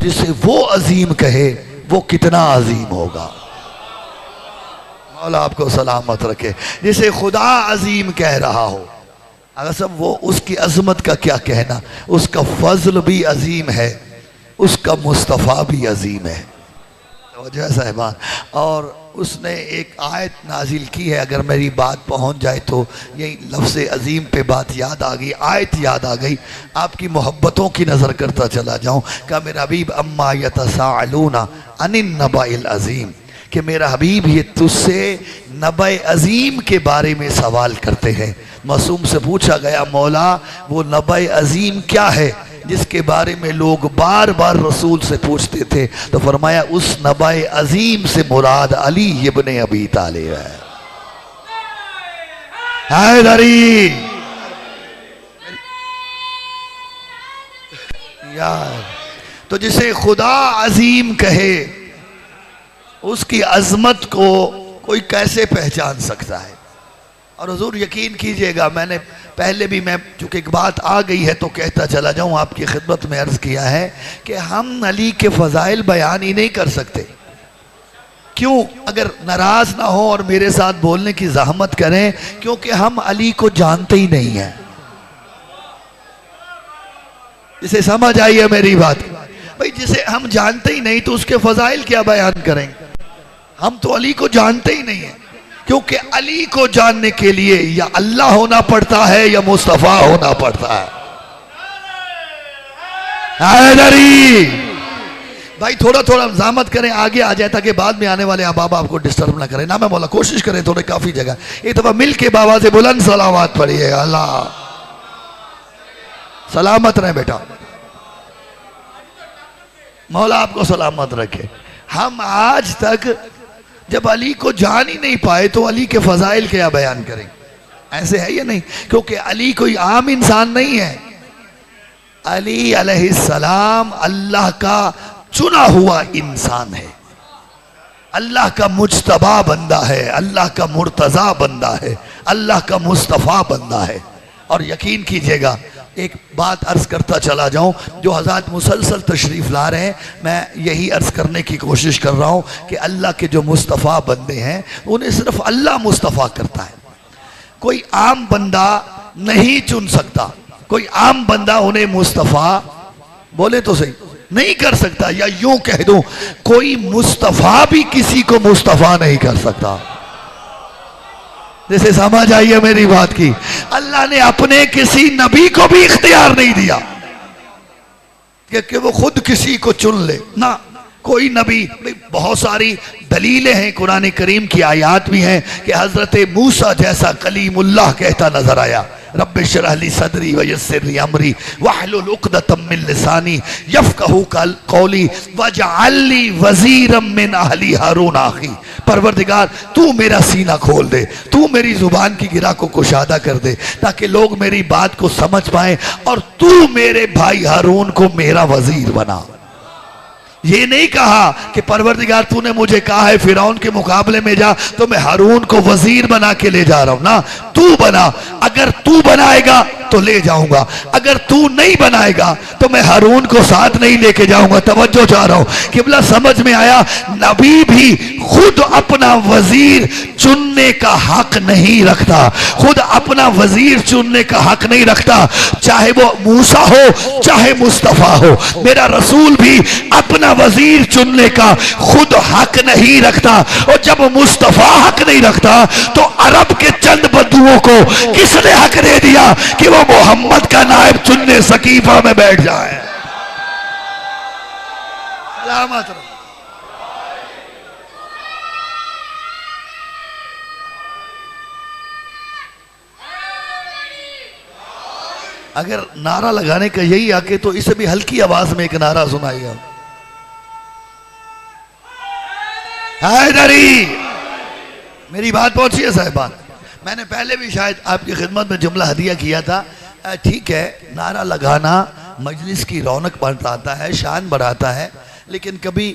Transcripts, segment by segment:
जिसे वो अजीम कहे वो कितना अजीम होगा। मौला आपको सलामत रखे। जिसे खुदा अजीम कह रहा हो, अगर सब वो उसकी अजमत का क्या कहना, उसका फजल भी अजीम है, उसका मुस्तफ़ा भी अजीम है। तो साहिबान, और उसने एक आयत नाजिल की है, अगर मेरी बात पहुंच जाए तो यही लफ्ज़ अजीम पे बात याद आ गई, आयत याद आ गई। आपकी मोहब्बतों की नज़र करता चला जाऊं का मेरा हबीब अम्मा यतसाअलूना अनिन नबाइल अजीम, कि मेरा हबीब ये तुझसे नबे अजीम के बारे में सवाल करते हैं। मासूम से पूछा गया, मौला वो नबे अजीम क्या है जिसके बारे में लोग बार बार रसूल से पूछते थे? तो फरमाया उस नबे अजीम से मुराद अली इब्ने अबी तालिब है। हैदरी यार, तो जिसे खुदा अजीम कहे उसकी अजमत को कोई कैसे पहचान सकता है? और हुजूर यकीन कीजिएगा, मैंने पहले भी, मैं चूँकि एक बात आ गई है तो कहता चला जाऊँ, आपकी खिदमत में अर्ज़ किया है कि हम अली के फ़ज़ाइल बयान ही नहीं कर सकते। क्यों? अगर नाराज़ ना हो और मेरे साथ बोलने की ज़हमत करें, क्योंकि हम अली को जानते ही नहीं हैं। इसे समझ आई है मेरी बात? भाई जिसे हम जानते ही नहीं तो उसके फ़ज़ाइल क्या बयान करेंगे? हम तो अली को जानते ही नहीं है, क्योंकि अली को जानने के लिए या अल्लाह होना पड़ता है या मुस्तफ़ा होना पड़ता है। हैदरी भाई थोड़ा थोड़ा ज़हमत करें, आगे आ जाए ताकि बाद में आने वाले अहबाब आपको डिस्टर्ब ना करें। ना मैं बोला, कोशिश करें थोड़े, काफ़ी जगह एक दफ़ा मिल के बाबा से बुलंद सलावत पढ़िए। अल्लाह सलामत रहे बेटा, मौला आपको सलामत रखे। हम आज तक जब अली को जान ही नहीं पाए तो अली के फ़ज़ाइल क्या बयान करें? ऐसे है या नहीं? क्योंकि अली कोई आम इंसान नहीं है। अली अलैहिस्सलाम अल्लाह का चुना हुआ इंसान है, अल्लाह का मुज्तबा बंदा है, अल्लाह का मुर्तज़ा बंदा है, अल्लाह का मुस्तफ़ा बंदा है। और यकीन कीजिएगा, एक बात अर्ज़ करता चला जाऊं, जो हज़रत मुसलसल तशरीफ़ ला रहे हैं, मैं यही अर्ज़ करने की कोशिश कर रहा हूं कि अल्लाह के जो मुस्तफ़ा बंदे हैं उन्हें सिर्फ अल्लाह मुस्तफ़ा करता है। कोई आम बंदा नहीं चुन सकता, कोई आम बंदा उन्हें मुस्तफ़ा, बोले तो सही, नहीं कर सकता। या यूं कह दूं, कोई मुस्तफ़ा भी किसी को मुस्तफ़ा नहीं कर सकता। जैसे समझ आई है मेरी बात की? अल्लाह ने अपने किसी नबी को भी इख्तियार नहीं दिया कि वो खुद किसी को चुन ले ना। कोई नबी, बहुत सारी दलीलें हैं, कुरान करीम की आयत भी हैं कि हज़रत मूसा जैसा कलीमुल्लाह कहता नजर आया, रब्बि इश्रह ली सदरी व यस्सिर ली अमरी वहलुल उक़दतम मिन लिसानी यफ़क़हू क़ौली वजअल ली वज़ीरम मिन अहली हारून आखी। परवरदिगार तू मेरा सीना खोल दे, तू मेरी जुबान की गिरा को कुशादा कर दे ताकि लोग मेरी बात को समझ पाए, और तू मेरे भाई हारून को मेरा वजीर बना। ये नहीं कहा कि परवरदिगार तूने मुझे कहा है फिरौन के मुकाबले में जा तो मैं हारून को वजीर बना के ले जा रहा हूं ना, तू बना। अगर तू बनाएगा तो ले जाऊंगा, अगर तू नहीं बनाएगा तो मैं हारून को साथ नहीं लेके जाऊंगा। तवज्जो चाह रहा हूं, किबला समझ में आया? नबी भी खुद अपना वजीर चुनने का हक नहीं रखता, खुद अपना वजीर चुनने का हक नहीं रखता, चाहे वो मूसा हो चाहे मुस्तफा हो। मेरा रसूल भी अपना वजीर चुनने का खुद हक नहीं रखता, और जब मुस्तफा हक नहीं रखता तो अरब के चंद बंधुओं को किसने हक दे दिया कि वो मोहम्मद का नायब चुनने सकीफा में बैठ जाए? सलामत रहो। अगर नारा लगाने का यही आके तो इसे भी हल्की आवाज में एक नारा सुनाइए। हैदरी, मेरी बात पहुंची है साहिबान? मैंने पहले भी शायद आपकी खिदमत में जुमला हदिया किया था। ठीक है, नारा लगाना मजलिस की रौनक बढ़ाता है, शान बढ़ाता है, लेकिन कभी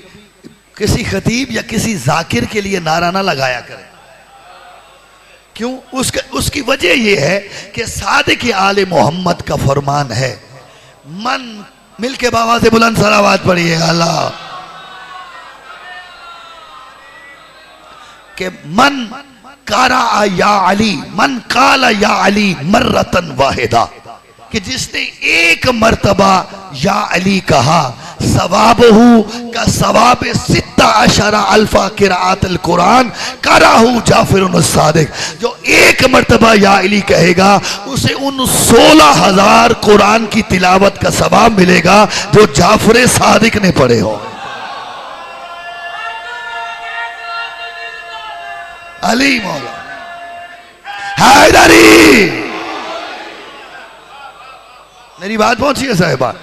किसी खतीब या किसी जाकिर के लिए नारा ना लगाया करें। क्यों? उसकी वजह यह है कि सादिक आले मोहम्मद का फरमान है, मन मिलके बाबा से बुलंद सलावत पढ़िए अल्लाह के मन कारा या अली मन काला या अली मर्रतन वाहिदा कि जिसने एक मर्तबा या अली कहा सवाबहू का सवाब सित्ता अशरा अल्फा किरात अल कुरान कराहू जाफिर सादिक जो एक मर्तबा या अली कहेगा उसे उन 16,000 कुरान की तिलावत का सवाब मिलेगा जो जाफिर सादिक ने पढ़े हो। अली मौला हैदरी मेरी बात पहुंची है साहिबा।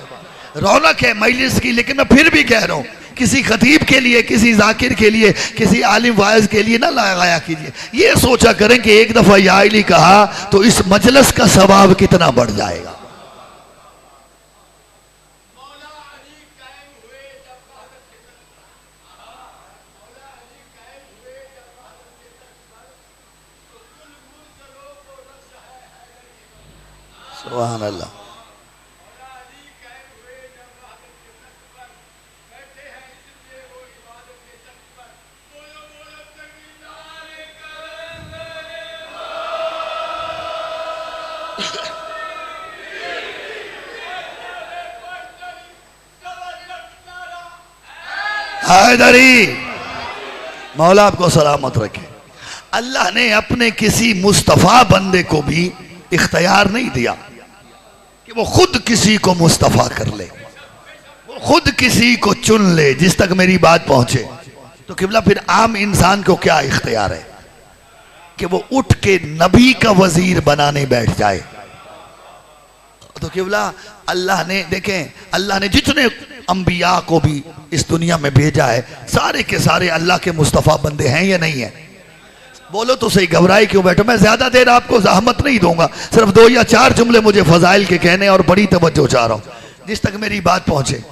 रौनक है मजलिस की, लेकिन मैं फिर भी कह रहा हूं किसी खतीब के लिए, किसी जाकिर के लिए, किसी आलिम वाइज के लिए ना लगाया कीजिए। ये सोचा करें कि एक दफा या अली कहा तो इस मजलिस का सवाब कितना बढ़ जाएगा। सुभान अल्लाह। हैदरी मौला आपको सलामत रखे। अल्लाह ने अपने किसी मुस्तफ़ा बंदे को भी इख्तियार नहीं दिया कि वो खुद किसी को मुस्तफ़ा कर ले, वो खुद किसी को चुन ले। जिस तक मेरी बात पहुंचे तो किबला फिर आम इंसान को क्या इख्तियार है कि वो उठ के नबी का वजीर बनाने बैठ जाए। तो किबला अल्लाह ने देखें, अल्लाह ने जितने अंबिया को भी इस दुनिया में भेजा है सारे के सारे अल्लाह के मुस्तफ़ा बंदे हैं या नहीं है? बोलो तो सही, घबराए क्यों बैठो? मैं ज्यादा देर आपको जहमत नहीं दूंगा, सिर्फ 2 या 4 जुमले मुझे फजाइल के कहने और बड़ी तवज्जो चाह रहा हूं जिस तक मेरी बात पहुंचे।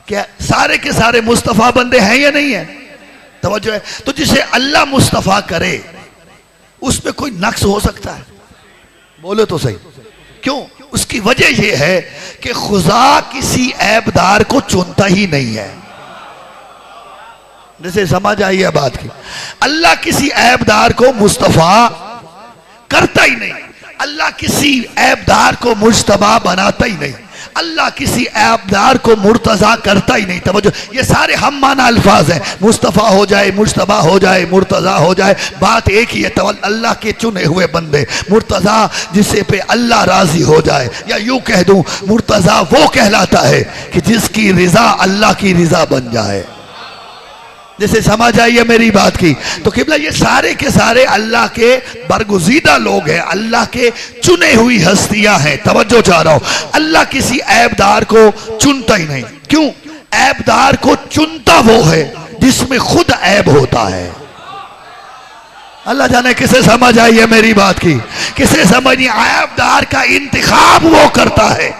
क्या सारे के सारे मुस्तफ़ा बंदे हैं या नहीं है? तवज्जो है। तो जिसे अल्लाह मुस्तफ़ा करे उसमें कोई नक्स हो सकता है? बोलो तो सही। क्यों? उसकी वजह यह है कि खुदा किसी ऐबदार को चुनता ही नहीं है। जैसे समझ आई है बात की, अल्लाह किसी ऐबदार को मुस्तफा करता ही नहीं, अल्लाह किसी ऐबदार को मुज्तबा बनाता ही नहीं, अल्लाह किसी ऐबदार को मुर्तजा करता ही नहीं। तवज्जो, ये सारे हम माना अल्फाज हैं। मुस्तफ़ा हो जाए, मुज्तबा हो जाए, मुर्तजा हो जाए, बात एक ही है। अल्लाह के चुने हुए बंदे। मुर्तजा जिसे पे अल्लाह राजी हो जाए, या यूं कह दूं मुर्तजा वो कहलाता है कि जिसकी रिजा अल्लाह की रिजा बन जाए। जैसे समझ आई है मेरी बात की? तो किबला ये सारे के सारे अल्लाह के बरगुज़ीदा लोग हैं, अल्लाह के चुने हुई हस्तियां हैं। तवज्जो चाह रहा हूं, अल्लाह किसी ऐबदार को चुनता ही नहीं। क्यों? ऐबदार को चुनता वो है जिसमें खुद ऐब होता है। अल्लाह जाने किसे समझ आई है मेरी बात की, किसे समझ नहीं? ऐबदार का इंतखाब वो करता है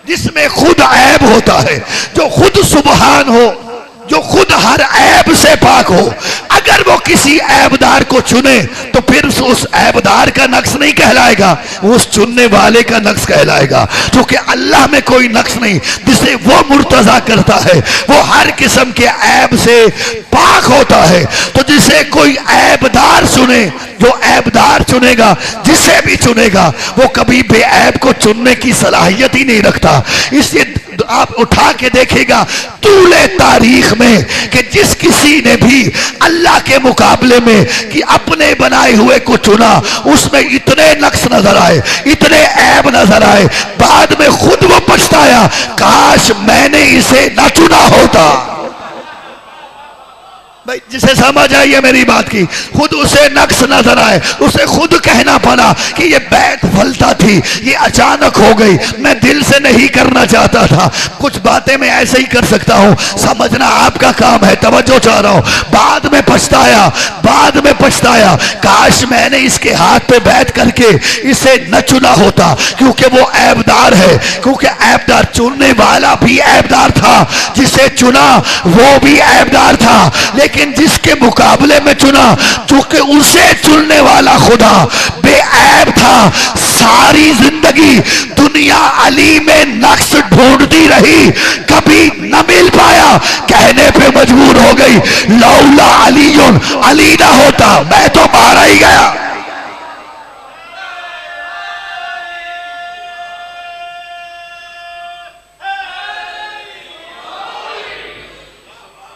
जिसमें खुद ऐब होता है, जो खुद सुबहान हो, जो खुद हर ऐब से पाक हो। अगर वो किसी ऐबदार को चुने तो फिर उस ऐबदार का नक्स नहीं कहलाएगा, उस चुनने वाले का नक्स कहलाएगा। क्योंकि अल्लाह में कोई नक्स नहीं, जिसे वो मुर्तजा करता है वो हर किस्म के ऐब से पाक होता है। तो जिसे कोई ऐबदार चुने, जो ऐबदार चुनेगा, जिसे भी चुनेगा, वो कभी बेऐब को चुनने की सलाहियत ही नहीं रखता। इसलिए आप उठा के देखेगा तूले तारीख में कि जिस किसी ने भी अल्लाह के मुकाबले में कि अपने बनाए हुए को चुना, उसमें इतने नक्स नजर आए, इतने ऐब नजर आए, बाद में खुद वो पछताया, काश मैंने इसे न चुना होता। भाई जिसे समझ आई है मेरी बात की, खुद उसे नक्स नजर आए, उसे खुद कहना पड़ा कि ये बैत फलता थी, ये अचानक हो गई, मैं दिल से नहीं करना चाहता था। कुछ बातें मैं ऐसे ही कर सकता हूं, समझना आपका काम है। तवज्जो चाह रहा हूं। बाद में पछताया, बाद में पछताया, काश मैंने इसके हाथ पे बैठ करके इसे न चुना होता, क्योंकि वो ऐबदार है। क्योंकि ऐबदार चुनने वाला भी ऐबदार था, जिसे चुना वो भी ऐबदार था। लेकिन जिसके मुकाबले में चुना, चूंकि उसे चुनने वाला खुदा बेऐब था। सारी जिंदगी दुनिया अली में नक्श ढूंढती रही, कभी न मिल पाया, कहने पे मजबूर हो गई, लौला अलीयुन, अली ना होता मैं तो मारा ही गया।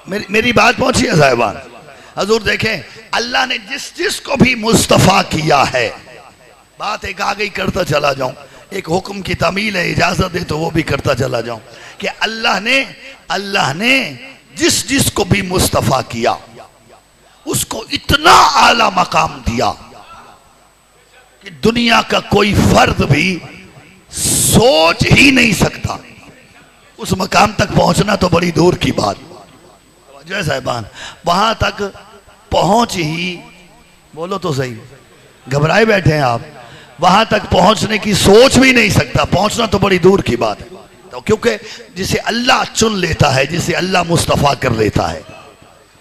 मेरी बात पहुंची है साहिबान? हजूर देखें, अल्लाह ने जिस जिस को भी मुस्तफ़ा किया है, बात एक आगे करता चला जाऊं, एक हुक्म की तमील है, इजाजत दे तो वो भी करता चला जाऊं कि अल्लाह ने जिस जिस को भी मुस्तफ़ा किया उसको इतना आला मकाम दिया कि दुनिया का कोई फर्द भी सोच ही नहीं सकता। उस मकाम तक पहुंचना तो बड़ी दूर की बात जो है साहिबान, वहां तक पहुंच ही, बोलो तो सही, घबराए बैठे हैं आप, वहां तक पहुंचने की सोच भी नहीं सकता, पहुंचना तो बड़ी दूर की बात है। तो क्योंकि जिसे अल्लाह चुन लेता है, जिसे अल्लाह मुस्तफ़ा कर लेता है,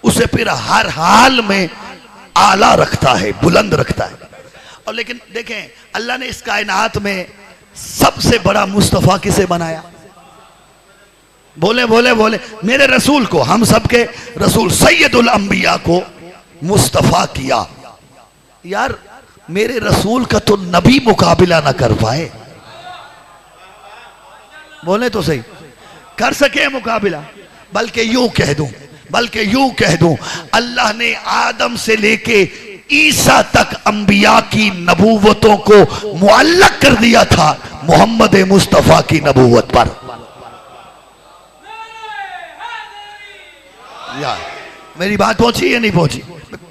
उसे फिर हर हाल में आला रखता है, बुलंद रखता है। और लेकिन देखें, अल्लाह ने इस कायनात में सबसे बड़ा मुस्तफ़ा किसे बनाया? बोले बोले बोले, मेरे रसूल को, हम सबके रसूल सैयदुल अंबिया को मुस्तफ़ा किया। यार मेरे रसूल का तो नबी मुकाबिला ना कर पाए, बोले तो सही, कर सके मुकाबिला। बल्कि यूं कह दूं, अल्लाह ने आदम से लेके ईसा तक अंबिया की नबूवतों को मुअल्लक कर दिया था मोहम्मद मुस्तफ़ा की नबूवत पर। यार मेरी बात पहुंची या नहीं पहुंची?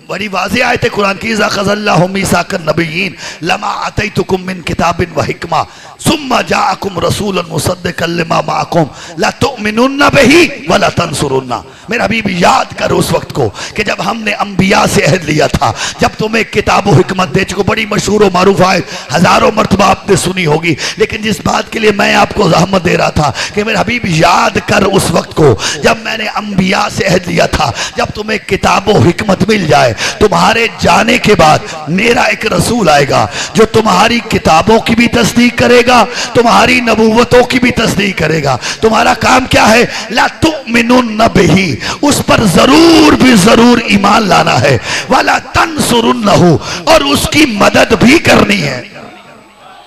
बड़ी वाज़ेह आयत है कुरान की, इज़ा ख़ज़ल्लाहु मीसाक़न नबिय्यीन लमा आतैतुकुम मिन किताबिन व हिकमा सुम्मा जाअकुम रसूलन मुसद्दिक़न लिमा माअकुम ला तुअमिनुन्ना बिही व ला तंसुरुन्ना। मेरा हबीब याद कर उस वक्त को कि जब हमने अंबिया से अहद लिया था, जब तुम्हें किताब व हिकमत दे चुको, बड़ी मशहूर व मारूफ आयत, हजारों मरतबा आपने सुनी होगी, लेकिन जिस बात के लिए मैं आपको ज़हमत दे रहा था कि मेरा हबीब याद कर उस वक्त को जब मैंने अंबिया से अहद लिया था, जब तुम्हें किताब व हिकमत मिल जाए, तुम्हारे जाने के बाद मेरा एक रसूल आएगा जो तुम्हारी किताबों की भी तस्दीक करेगा, तुम्हारी नबूवतों की भी तस्दीक करेगा। तुम्हारा काम क्या है? ला तुमिनुन्न बिही, उस पर जरूर ईमान लाना है, वाला तंसुरुन्नहु, और उसकी मदद भी करनी है।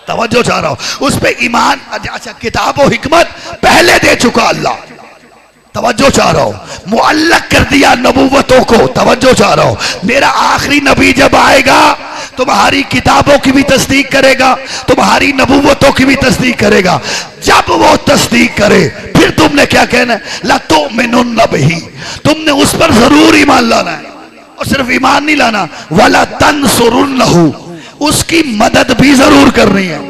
तवज्जो चाह रहा हूं, उस पे ईमान। अच्छा, किताब और हिकमत पहले दे चुका अल्लाह, तवज्जो चाह रहा हूं, मुअल्लक कर दिया नबूवतों को, तवज्जो चाह रहा हूं। मेरा आखिरी नबी जब आएगा तुम्हारी किताबों की भी तस्दीक करेगा, तुम्हारी नबूवतों की भी तस्दीक करेगा। जब वो तस्दीक करे फिर तुमने क्या कहना है? ला तुमिनुन्न बिही, तुमने उस पर जरूर ईमान लाना है, और सिर्फ ईमान नहीं लाना, वला तंसुरुन्नहु, उसकी मदद भी जरूर करनी है।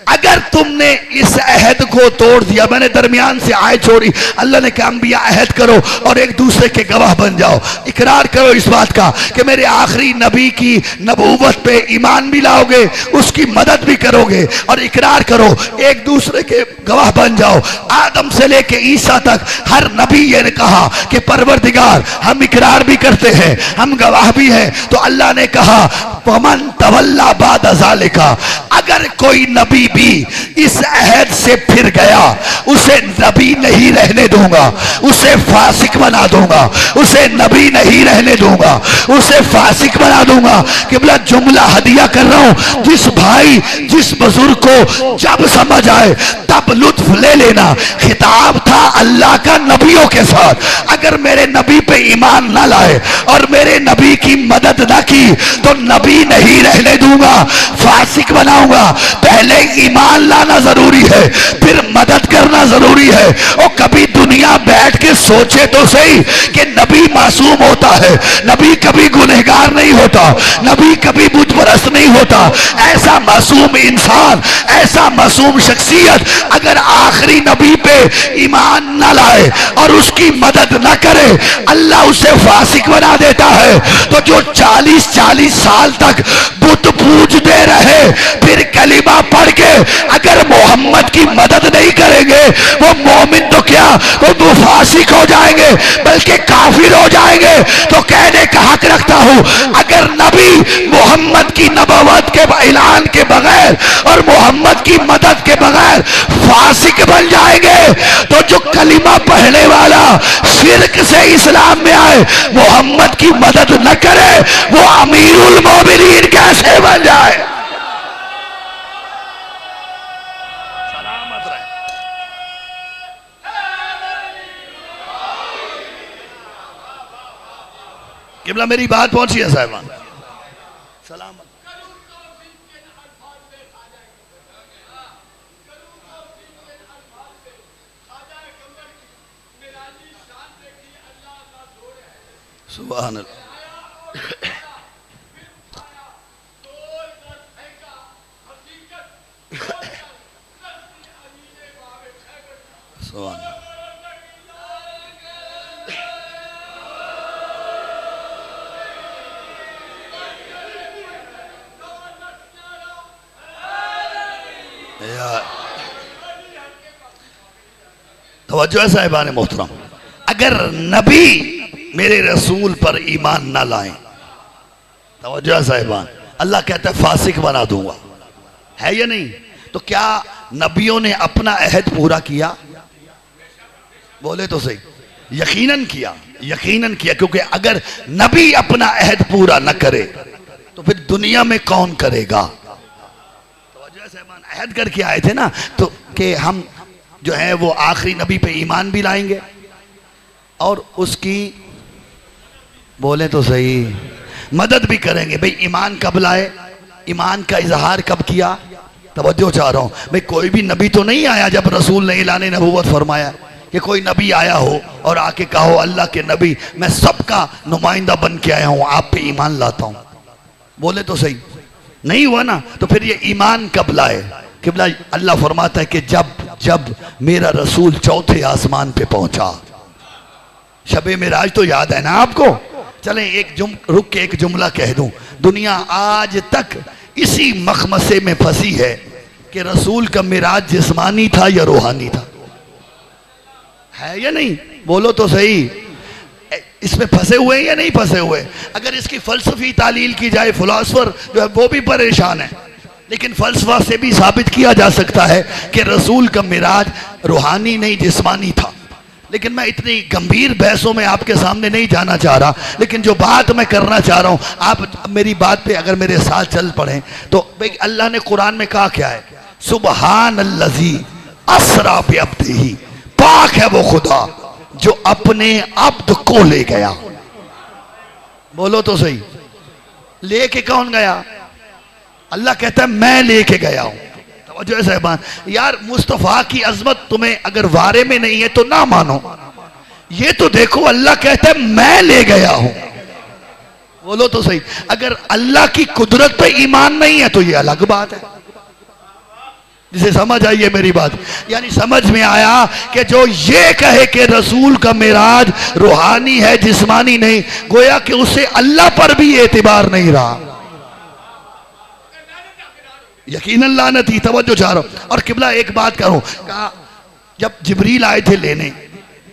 अगर तुमने इस अहद को तोड़ दिया, मैंने दरमियान से आय छोड़ी, अल्लाह ने कहा अंबिया अहद करो और एक दूसरे के गवाह बन जाओ, इकरार करो इस बात का कि मेरे आखिरी नबी की नबूवत पे ईमान भी लाओगे, उसकी मदद भी करोगे, और इकरार करो एक दूसरे के गवाह बन जाओ। आदम से लेके ईसा तक हर नबी ये ने कहा कि परवरदिगार हम इकरार भी करते हैं, हम गवाह भी हैं। तो अल्लाह ने कहा वमन तवल्ला बाद ज़ालिका, अगर कोई नबी भी इस अहद से फिर गया, उसे नबी नहीं रहने दूंगा, उसे फासिक बना दूंगा, उसे नबी नहीं रहने दूंगा, उसे फासिक बना दूंगा। कि बोला जुमला हदिया कर रहा हूं, जिस भाई जिस बुजुर्ग को जब समझ आए तब लुत्फ ले लेना। खिताब था अल्लाह का नबियों के साथ, अगर मेरे नबी पे ईमान ना लाए और मेरे नबी की मदद ना की तो नबी नहीं रहने दूंगा, फासिक बनाऊंगा। पहले ईमान लाना जरूरी है, फिर मदद करना जरूरी है। और कभी दुनिया बैठ के सोचे तो सही कि नबी मासूम होता है, नबी कभी गुनहगार नहीं होता, नबी कभी बुत परस्त नहीं होता। ऐसा मासूम इंसान, ऐसा मासूम शख्सियत अगर आखिरी नबी पे ईमान न लाए और उसकी मदद न करे, अल्लाह उसे फासिक बना देता है। तो जो 40-40 साल तक बुत पूजते रहे, फिर कलिमा पढ़ के अगर मोहम्मद की मदद नहीं करेंगे, वो मोमिन तो क्या, वो फासिक हो जाएंगे, बल्कि काफिर हो जाएंगे। तो कहने का हक रखता हूं, अगर नबी मोहम्मद की नबूवत के ऐलान के बगैर और मोहम्मद की मदद के बगैर फासिक बन जाएंगे, तो जो कलिमा पढ़ने वाला शिर्क से इस्लाम में आए, मोहम्मद की मदद न करे, वो अमीरुल मोमिनीन कैसे बन जाए? सलामत रहे। किबला मेरी बात पहुंची है साहिबान? सलामत। सुभान अल्लाह। सुभान अल्लाह। तवज्जो है साहिबान मोहतरम, अगर नबी मेरे रसूल पर ईमान ना लाएं, तवज्जो है साहिबान, अल्लाह कहता है फासिक बना दूंगा। है या नहीं? तो क्या नबियों ने अपना अहद पूरा किया? बोले तो सही। यकीनन किया, यकीनन किया, क्योंकि अगर नबी अपना अहद पूरा न करे तो फिर दुनिया में कौन करेगा? तवज्जो है साहिबान, अहद करके आए थे ना, तो कि हम जो है वो आखिरी नबी पे ईमान भी लाएंगे और उसकी, बोले तो सही, मदद भी करेंगे। भाई ईमान कब लाए? ईमान का इजहार कब किया? तवज्जो चाह रहा हूं भाई, कोई भी नबी तो नहीं आया जब रसूल ने ऐलान नबूवत फरमाया कि कोई नबी आया हो और आके कहो अल्लाह के नबी मैं सबका नुमाइंदा बन के आया हूं, आप पे ईमान लाता हूं। बोले तो सही, नहीं हुआ ना। तो फिर ये ईमान कब लाए? किबला अल्लाह फरमाता है कि जब जब मेरा रसूल चौथे आसमान पे पहुंचा। शबे मिराज तो याद है ना आपको? चलें एक रुक के एक जुमला कह दूं, दुनिया आज तक इसी मखमसे में फंसी है कि रसूल का मिराज जिस्मानी था या रूहानी था। है या नहीं? बोलो तो सही, इसमें फंसे हुए हैं या नहीं फंसे हुए? अगर इसकी फलसफी तालील की जाए, फिलोसफर जो है वो भी परेशान है, लेकिन फलसफा से भी साबित किया जा सकता है कि रसूल का मिराज रूहानी नहीं जिस्मानी था। लेकिन मैं इतनी गंभीर बहसों में आपके सामने नहीं जाना चाह रहा, लेकिन जो बात मैं करना चाह रहा हूं, आप मेरी बात पे अगर मेरे साथ चल पड़े तो भाई अल्लाह ने कुरान में कहा क्या है? सुबहान अल्लज़ी अस्रा बिअब्दिही, पाक है वो खुदा जो अपने अब्द को ले गया। बोलो तो सही, लेके कौन गया? अल्लाह कहता है मैं लेके गया हूं। जो है साहबान, यार मुस्तफा की अजमत तुम्हें अगर वारे में नहीं है तो ना मानो, ये तो देखो अल्लाह कहता है मैं ले गया हूं। बोलो तो सही, अगर अल्लाह की कुदरत पे ईमान नहीं है तो ये अलग बात है। जिसे समझ आई है मेरी बात, यानी समझ में आया कि जो ये कहे कि रसूल का मिराज रूहानी है जिस्मानी नहीं, गोया कि उसे अल्लाह पर भी एतबार नहीं रहा। यकीनन लानती। तवज्जो चाह रहा हूं। और किबला एक बात करूं, कहा जब जिब्रील आए थे लेने,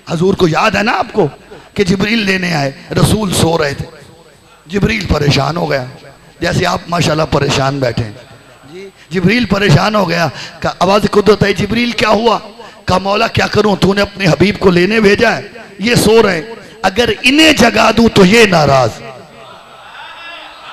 हजूर को याद है ना आपको कि जिब्रील लेने आए, रसूल सो रहे थे, जिब्रील परेशान हो गया, जैसे आप माशाल्लाह परेशान बैठे हैं जी। जिब्रील परेशान हो गया, कहा आवाज कुदरत है, जिब्रील क्या हुआ? कहा मौला क्या करूं, तूने अपने हबीब को लेने भेजा है, ये सो रहे, अगर इन्हें जगा दूं तो ये नाराज,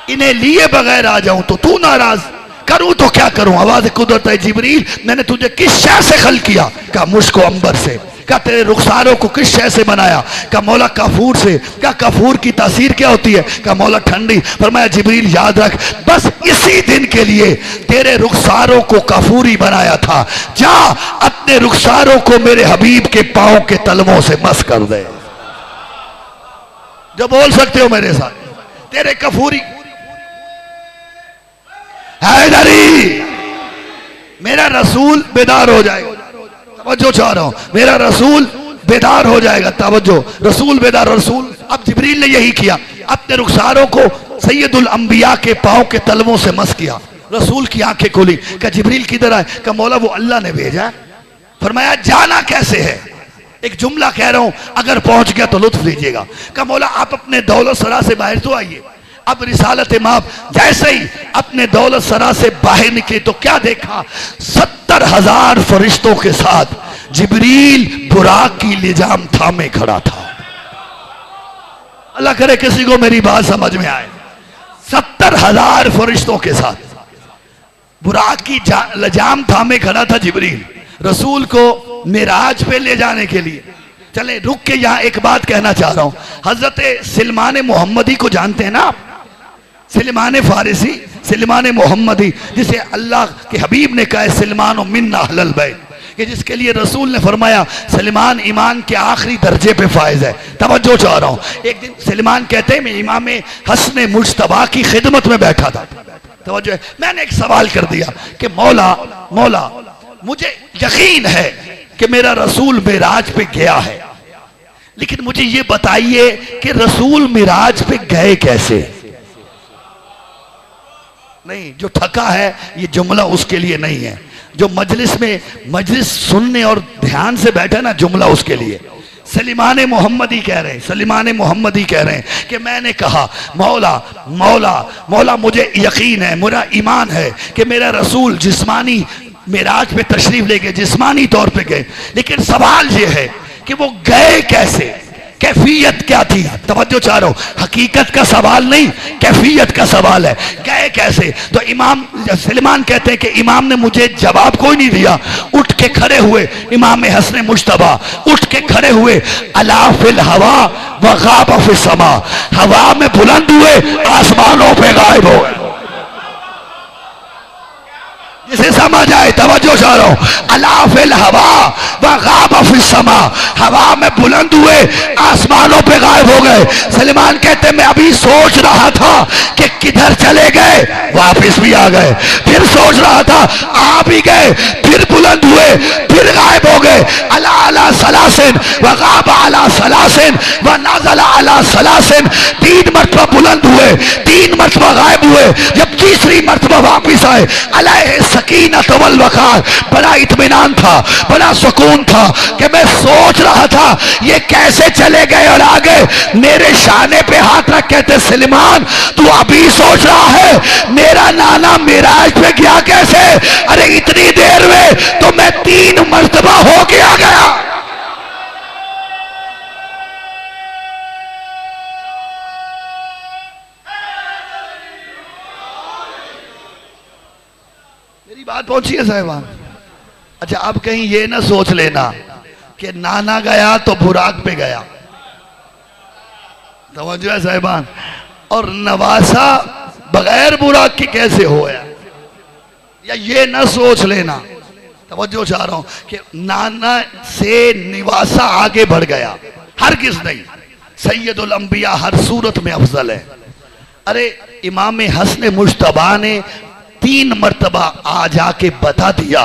इन्हें लिए बगैर आ जाऊं तो तू नाराज, करूं तो क्या करूं? आवाज कुदरत है, जिब्रील मैंने तुझे किस शय से खल किया? कहा मुझको अंबर से। कहा तेरे रुखसारों को किस शय से बनाया? कहा मौला कफूर से। कहा कफूर की तासीर क्या होती है? कहा मौला ठंडी। फरमाया जिब्रील याद रख, बस इसी दिन के लिए तेरे रुखसारों को कफूरी बनाया था, जा अपने रुखसारों को मेरे हबीब के पांव के तलवों से मस कर दे। जो बोल सकते हो मेरे साथ, तेरे कफूरी हैदरी, मेरा रसूल बेदार हो जाएगा। तवज्जो चाह रहा हूं, मेरा रसूल बेदार हो जाएगा। तवज्जो, रसूल बेदार, रसूल। अब जिब्रील ने यही किया, अपने रुखसारों को सैयदुल अंबिया के पांव के तलवों से मस किया। रसूल की आंखें खुली। कहा जिब्रील किधर आए? कहा मौला वो अल्लाह ने भेजा। फरमाया जाना कैसे है? एक जुमला कह रहा हूं, अगर पहुंच गया तो लुत्फ लीजिएगा। कहा मौला आप अपने दौलत सरा से बाहर तो आइए। अब रिसालत माप जैसे ही अपने दौलत सरा से बाहर निकले तो क्या देखा? 70,000 फरिश्तों के साथ जिब्रील बुराक की लिजाम थामे खड़ा था। अल्लाह करे किसी को मेरी बात समझ में आए। 70,000 फरिश्तों के साथ बुराक की लिजाम थामे खड़ा था जिब्रील, रसूल को मिराज पे ले जाने के लिए। चले रुक के यहां एक बात कहना चाह रहा हूं। हजरत सलमान मोहम्मदी को जानते हैं ना आप? सलमान फारिसी, सलमान मोहम्मदी, जिसे अल्लाह के हबीब ने कहा सलमान मिन्ना अहलल बैत, कि जिसके लिए रसूल ने फरमाया सलमान ईमान के आखिरी दर्जे पे फायज है। तवज्जो चाह रहा हूं। एक दिन सलमान कहते हैं मैं इमाम हसन मुज्तबा की खिदमत में बैठा था। तवज्जो है, मैंने एक सवाल कर दिया कि मौला मौला मुझे यकीन है कि मेरा रसूल मिराज पे गया है, लेकिन मुझे ये बताइए कि रसूल मिराज पे गए कैसे? नहीं, जो थका है ये जुमला उसके लिए नहीं है। जो मजलिस सुनने और ध्यान से बैठा ना, जुमला उसके लिए। सलीमान मोहम्मदी कह रहे हैं, सलीमान मोहम्मदी कह रहे हैं कि मैंने कहा मौला मौला मौला मुझे यकीन है, मेरा ईमान है कि मेरा रसूल जिस्मानी मिराज पे तशरीफ ले गए, जिस्मानी तौर पे गए, लेकिन सवाल ये है कि वो गए कैसे, कैफियत क्या थी? तवज्जो चाह रहा हूं, हकीकत का सवाल नहीं, कैफियत का सवाल है, गए कैसे? तो इमाम सलमान कहते हैं कि इमाम ने मुझे जवाब कोई नहीं दिया। उठ के खड़े हुए इमाम हसन मुज्तबा, उठ के खड़े हुए, अला फिल हवा व गाब फिस समा, हवा में बुलंद हुए, आसमानों पे गायब हो गए। जिसे समझ आए, तवज्जो चाह रहा हूं, अला फिल हवा व गाब फिस समा, हवा में बुलंद हुए, आसमानों पे गायब हो गए। सलमान कहते मैं अभी सोच रहा था कि किधर चले गए, वापस भी आ गए, फिर सोच रहा था आ भी गए, फिर बुलंद हुए, फिर गायब हो गए। अला अला सलासिन व गाब अला सलासिन व नज़ल अला सलासिन, 3 मरतबा बुलंद हुए, 3 मरतबा गायब हुए। जब तीसरी मरतबा वापिस आए, अलैहि सकीनत वल वक़ार, बड़ा इत्मीनान था, बड़ा सुकून था कि मैं सोच रहा था ये कैसे चले गए और आ गए। मेरे शाने पे हाथ रख कहते सलमान तू अभी सोच रहा है मेरा नाना मिराज पे गया कैसे? अरे इतनी देर में तो मैं 3 मरतबा हो के आ गया। मेरी बात पहुंची है साहिबान? अच्छा, अब कहीं ये ना सोच लेना कि नाना गया तो बुराक पे गया। समझो है साहिबान? और नवासा बगैर बुराक के कैसे होया, या ये ना सोच लेना। तवज्जो चाह रहा हूं कि नाना से निवासा आगे बढ़ गया, हरगिज़ नहीं। सैयदुल अंबिया हर सूरत में अफजल है। अरे इमाम हसन मुज्तबा ने 3 मरतबा आ जाके बता दिया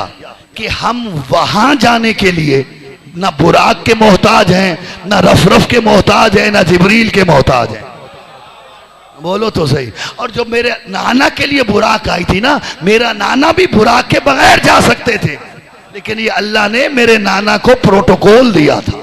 कि हम वहां जाने के लिए ना बुराक के मोहताज हैं, ना रफ के मोहताज हैं, ना जिब्रील के मोहताज हैं। बोलो तो सही। और जो मेरे नाना के लिए बुराक आई थी ना, मेरा नाना भी बुराक के बगैर जा सकते थे, लेकिन ये अल्लाह ने मेरे नाना को प्रोटोकॉल दिया था।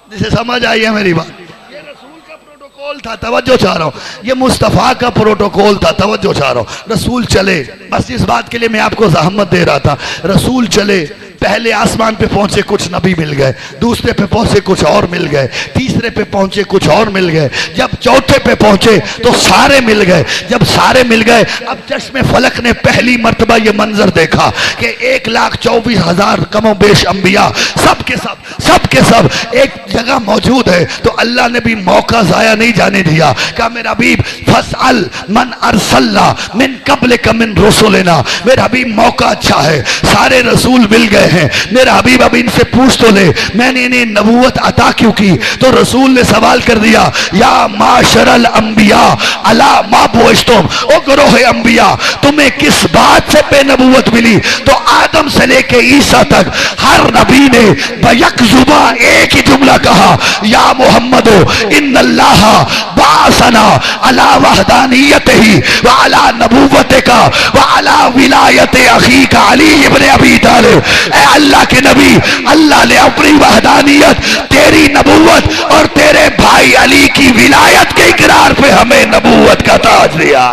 जिसे समझ आई है मेरी बात? ये रसूल का प्रोटोकॉल था। तवज्जो चाह रहा हूं, ये मुस्तफ़ा का प्रोटोकॉल था। तवज्जो चाह रहा हूं, रसूल चले, बस इस बात के लिए मैं आपको ज़हमत दे रहा था। रसूल चले, पहले आसमान पे पहुंचे कुछ नबी मिल गए, दूसरे पे पहुंचे कुछ और मिल गए, तीसरे पे पहुंचे कुछ और मिल गए, जब चौथे पे पहुंचे तो सारे मिल गए। जब सारे मिल गए, अब चश्मे फलक ने पहली मर्तबा ये मंजर देखा कि 1,24,000 कमो बेश अंबिया सब के सब एक जगह मौजूद है। तो अल्लाह ने भी मौका जाया नहीं जाने दिया। कहा मेरा हबीब फसअल मन अरसलना मिन कब्लिक मिन रुसुलिना, मेरा हबीब मौका अच्छा है, सारे रसूल मिल गए, गए हैं। मेरा हबीब अब इनसे पूछ तो ले, मैंने इन्हें नबूवत अता क्यों की? तो रसूल ने सवाल कर दिया, या माशरल अंबिया अला मा बुइस्तुम, ओ ग्रोह अंबिया, तुम्हें किस बात से बेनबूवत मिली? तो आदम से लेके ईसा तक हर नबी ने बयक जुबा एक ही जुमला कहा, या मोहम्मदो इन्नल्लाह बासना अला वहदानियतिही व अला नबूवतिका व अला विलायत अखी का अली इब्ने अबी तालिब। ए अल्लाह के नबी, अल्लाह ने अपनी वहदानियत, तेरी नबूवत और तेरे भाई अली की विलायत के इकरार पे हमें नबूवत का ताज दिया।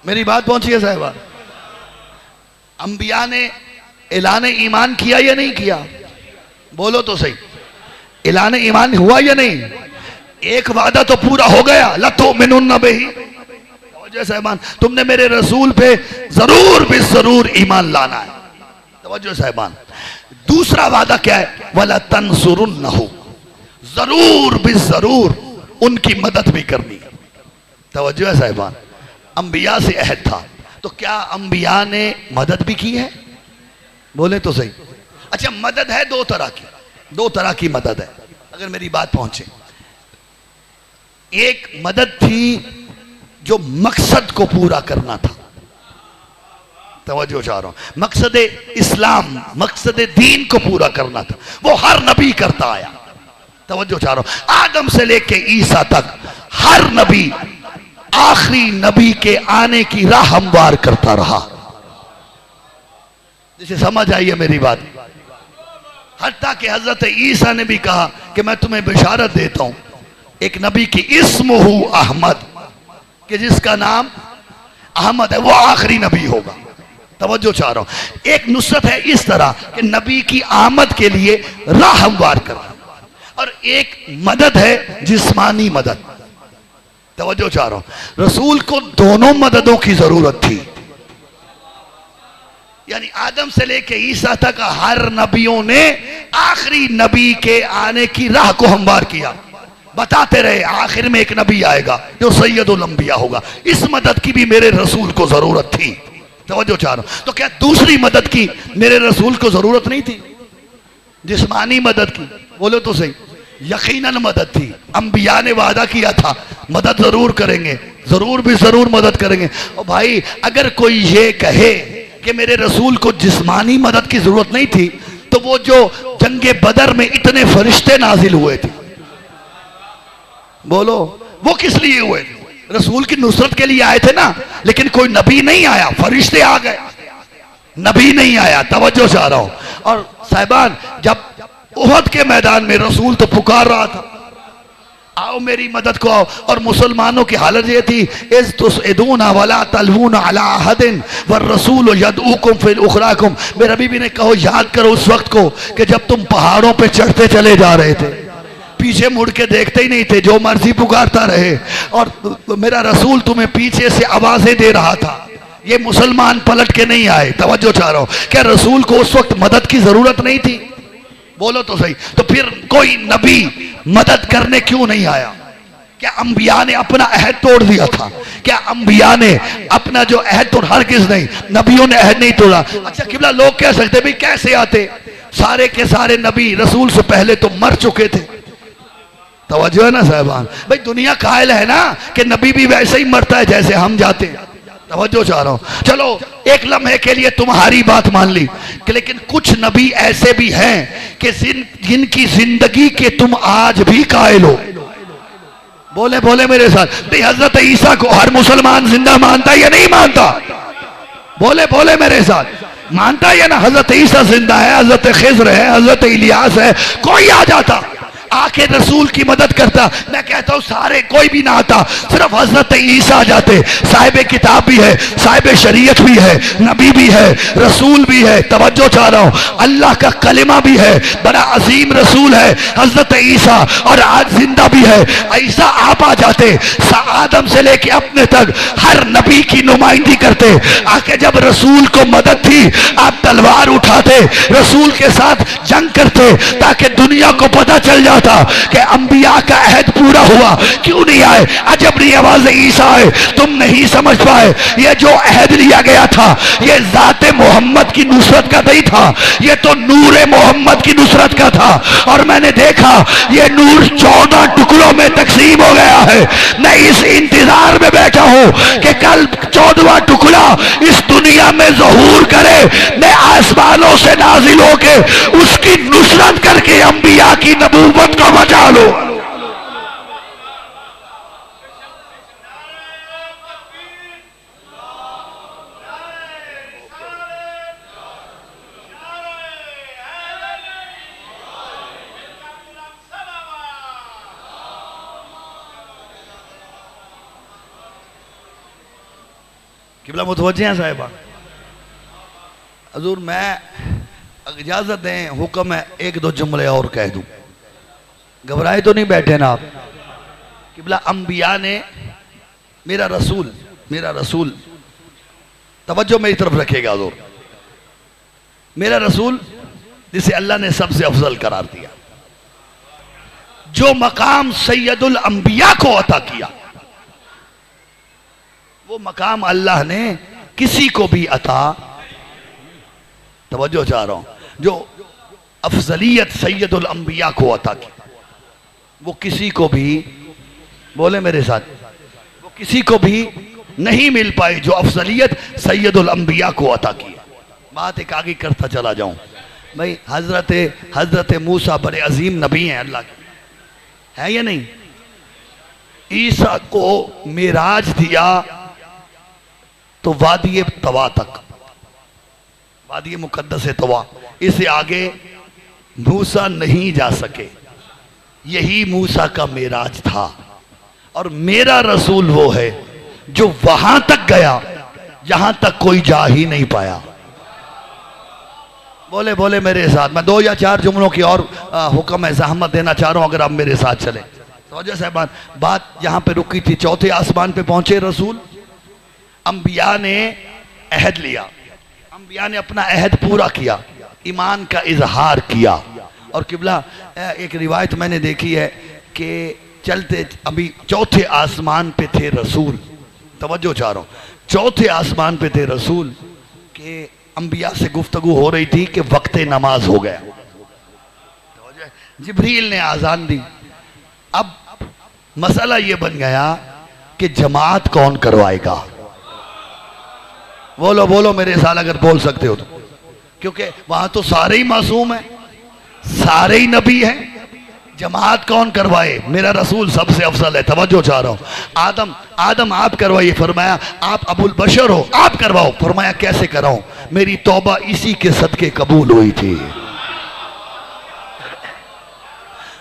मेरी बात पहुंची है साहिबा? अंबिया ने ऐलान ईमान किया या नहीं किया? बोलो तो सही, ऐलान ईमान हुआ या नहीं? एक वादा तो पूरा हो गया, लतुमिनुन्न बिही, तवज्जो साहिबान, तुमने मेरे रसूल पे जरूर भी जरूर ईमान लाना है। तवज्जो साहिबान, दूसरा वादा क्या है? वला तंसुरुन्नहु, जरूर भी जरूर उनकी मदद भी करनी है। तवज्जो है साहिबान, अंबिया से अहद था, तो क्या अंबिया ने मदद भी की है? बोले तो सही। अच्छा, मदद है दो तरह की, दो तरह की मदद है, अगर मेरी बात पहुंचे। एक मदद थी जो मकसद को पूरा करना था। तवज्जो चाह रहा हूं, मकसद इस्लाम, मकसद दीन को पूरा करना था, वो हर नबी करता आया। तवज्जो चाह रहा हूं, आदम से लेके ईसा तक हर नबी आखिरी नबी के आने की राह हमवार करता रहा। जिसे समझ आई है मेरी बात? हत्ता कि हजरत ईसा ने भी कहा कि मैं तुम्हें बिशारत देता हूं एक नबी की, इस्मुहु अहमद, कि जिसका नाम अहमद है, वो आखिरी नबी होगा। तवज्जो चाह रहा हूं, एक नुसरत है इस तरह कि नबी की आमद के लिए राह हमवार करना, और एक मदद है जिस्मानी मदद। तवज्जो चाह रहा हूं, रसूल को दोनों मददों की जरूरत थी। यानी आदम से लेके ईसा तक हर नबियों ने आखिरी नबी के आने की राह को हमवार किया, बताते रहे आखिर में एक नबी आएगा जो सैयदुल अंबिया होगा। इस मदद की भी मेरे रसूल को जरूरत थी। तवज्जो चाह रहा हूं, तो क्या दूसरी मदद की मेरे रसूल को जरूरत नहीं थी? जिस्मानी मदद की? बोलो तो सही, यकीनन मदद थी। अंबिया ने वादा किया था मदद जरूर करेंगे, जरूर भी जरूर मदद करेंगे। और भाई, अगर कोई ये कहे कि मेरे रसूल को जिस्मानी मदद की जरूरत नहीं थी, तो वो जो जंगे बदर में इतने फरिश्ते नाजिल हुए थे, बोलो वो किस लिए हुए थे? रसूल की नुसरत के लिए आए थे ना, लेकिन कोई नबी नहीं आया, फरिश्ते आ गए, नबी नहीं आया। तवज्जो चाह रहा हूं। और साहिबान, जब उहद के मैदान में रसूल तो पुकार रहा था, आओ मेरी मदद को आओ, और मुसलमानों की हालत ये थी, इज़ तुसइदूना वला तलवूना अला अहदिन वर्रसूल यदऊकुम फिल उखराकुम। मेरे बीबी ने कहो, याद करो उस वक्त को कि जब तुम पहाड़ों पे चढ़ते चले जा रहे थे, पीछे मुड़ के देखते ही नहीं थे, जो मर्जी पुकारता रहे, और मेरा रसूल तुम्हें पीछे से आवाजें दे रहा था, ये मुसलमान पलट के नहीं आए। तवज्जो चाह रहा हूं, क्या रसूल को उस वक्त मदद की जरूरत नहीं थी? बोलो तो सही। तो फिर कोई नबी मदद करने क्यों नहीं आया? क्या अंबिया ने अपना अहद तोड़ दिया था? क्या अंबिया ने अपना जो अहद तोड़? हरगिज़ नहीं, नबियों ने अहद नहीं तोड़ा। अच्छा किबला, लोग कह सकते भाई कैसे आते, सारे के सारे नबी रसूल से पहले तो मर चुके थे। तवज्जो है ना साहिबान? भाई दुनिया कायल है ना कि नबी भी वैसे ही मरता है जैसे हम जाते हैं। तवज्जो चाह रहा हूं। चलो एक लम्हे के लिए तुम्हारी बात मान ली कि लेकिन कुछ नबी ऐसे भी हैं कि जिनकी जिंदगी के तुम आज भी कायल हो। बोले बोले मेरे साथ, भाई हजरत ईसा को हर मुसलमान जिंदा मानता है या नहीं मानता? बोले बोले मेरे साथ, मानता है ना? हजरत ईसा जिंदा है, हजरत खिज़्र है, हजरत इलियास है, कोई आ जाता आके रसूल की मदद करता। मैं कहता हूं सारे कोई भी ना आता, सिर्फ हजरत ईसा आ जाते। साहिब किताब भी है, साहिब शरीयत भी है, नबी भी है, रसूल भी है। तवज्जो चाह रहा हूं, अल्लाह का कलिमा भी है, बड़ा अजीम रसूल है हजरत ईसा, और आज जिंदा भी है। ईसा आप आ जाते, आदम से लेके अपने तक हर नबी की नुमाइंदगी करते। आके जब रसूल को मदद थी, आप तलवार खाते, रसूल के साथ जंग करते, ताकि दुनिया को पता चल जाता कि अंबिया का अहद पूरा हुआ। क्यों नहीं आए? अजब नहीं आवाज ईसा आए, तुम नहीं समझ पाए। ये जो अहद लिया गया था ये जाते मोहम्मद की नुसरत का नहीं था, ये तो नूरे मोहम्मद की नुसरत का था। और मैंने देखा ये नूर 14 टुकड़ों में तकसीम हो गया है। मैं इस इंतजार में बैठा हूं कि कल 14वां टुकड़ा इस दुनिया में ज़हूर करे, मैं आसमानों से नाजिल होके उसकी नुसरत करके अंबिया की नबूवत को बचा लो। किबला मुतवज्जे हैं साहिबा। हजूर मैं इजाजत दें, हुक्म है एक दो जुमले और कह दूं, घबराए तो नहीं बैठे ना आप। किबला अंबिया ने मेरा रसूल तवज्जो मेरी तरफ रखेगा हजूर, मेरा रसूल जिसे अल्लाह ने सबसे अफजल करार दिया, जो मकाम सैयदुल अंबिया को अता किया, वो मकाम अल्लाह ने किसी को भी अता, तवज्जो चाह रहा हूं, जो अफजलियत सैयदुल अंबिया को अता की, वो किसी को भी, बोले मेरे साथ, वो किसी को भी नहीं मिल पाई जो अफजलियत सैयदुल अंबिया को अता की। बात एक आगे करता चला जाऊं भाई, हजरत मूसा बड़े अजीम नबी हैं अल्लाह के, है या नहीं? ईसा को मिराज दिया तो वादी तवा तक, वादी मुकद्दस तवा, इससे आगे मूसा नहीं जा सके। यही मूसा का मिराज था। और मेरा रसूल वो है जो वहां तक गया जहां तक कोई जा ही नहीं पाया। बोले बोले मेरे साथ, मैं 2 या 4 जुमलों की और हुक्म है, जहमत देना चाह रहा हूं अगर आप मेरे साथ चले। तो साहबान बात यहां पे रुकी थी, चौथे आसमान पे पहुंचे रसूल, अंबिया ने अहद लिया, अंबिया ने अपना अहद पूरा किया, ईमान का इजहार किया। और किबला एक रिवायत मैंने देखी है कि चलते अभी चौथे आसमान पे थे रसूल, तवज्जो चाह रहा हूं, चौथे आसमान पे थे रसूल के अंबिया से गुफ्तगू हो रही थी कि वक्त नमाज हो गया। जिब्रील ने आजान दी। अब मसला ये बन गया कि जमात कौन करवाएगा। बोलो बोलो मेरे साथ अगर बोल सकते हो तो, क्योंकि वहां तो सारे ही मासूम हैं, सारे ही नबी हैं, जमात कौन करवाए? मेरा रसूल सबसे अफजल है। तवज्जो चाह रहा हूं, आदम आप करवाइए, फरमाया आप अबुल बशर हो, आप करवाओ, फरमाया कैसे कराऊं, मेरी तौबा इसी के सदके कबूल हुई थी।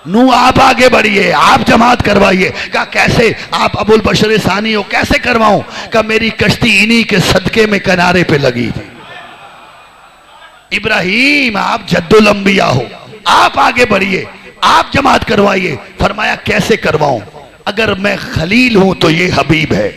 नू आप आगे बढ़िए, आप जमात करवाइए। कहा कैसे? आप अबुल बशर सानी हो, कैसे करवाऊं? कहा मेरी कश्ती इन्हीं के सदके में किनारे पे लगी थी। इब्राहिम आप जद्दुल अंबिया हो, आप आगे बढ़िए, आप जमात करवाइए। फरमाया कैसे करवाऊं? अगर मैं खलील हूं तो ये हबीब है।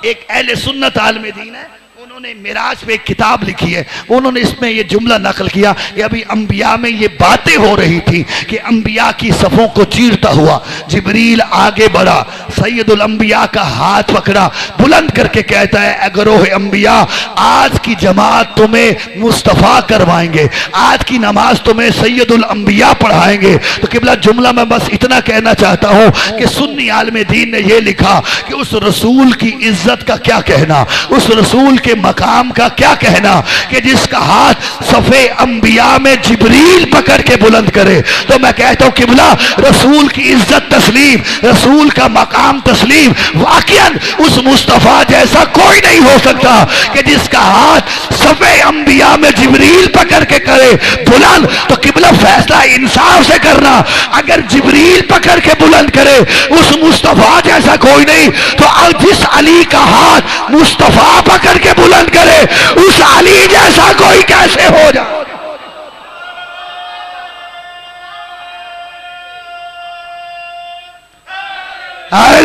एक अहले सुन्नत आलमे दीन है, उन्होंने मिराज पे एक किताब लिखी है, उन्होंने इसमें ये जुमला नकल किया कि अभी अंबिया में ये बातें हो रही थी कि अंबिया की सफ़ों को चीरता हुआ जिब्रील आगे बढ़ा, सैयदुल अंबिया का हाथ पकड़ा, बुलंद करके कहता है अगरोह अंबिया, आज की जमात तुम्हें मुस्तफ़ा करवाएंगे, आज की नमाज तुम्हें सैयदुल अंबिया पढ़ाएंगे। तो किबला जुमला मैं बस इतना कहना चाहता हूँ कि सुन्नी आलमे दीन ने यह लिखा कि उस रसूल की इज्जत का क्या कहना, उस रसूल के मकाम का क्या कहना कि जिसका हाथ सफ़े अंबिया में जिब्रील पकड़ के बुलंद करे। तो मैं कहता हूं किबला रसूल की इज्जत तस्लीम, रसूल का मकाम तस्लीम, वाकईन उस मुस्तफ़ा जैसा कोई नहीं हो सकता कि जिसका हाथ सफ़े अंबिया में जिब्रील पकड़ के करे बुलंद। तो किबला फैसला इंसाफ से करना, अगर जिब्रील पकड़ के बुलंद करे उस मुस्तफ़ा जैसा कोई नहीं, तो जिस अली का हाथ मुस्तफ़ा पकड़ के बुलंद करे उस अली जैसा कोई कैसे हो जाए?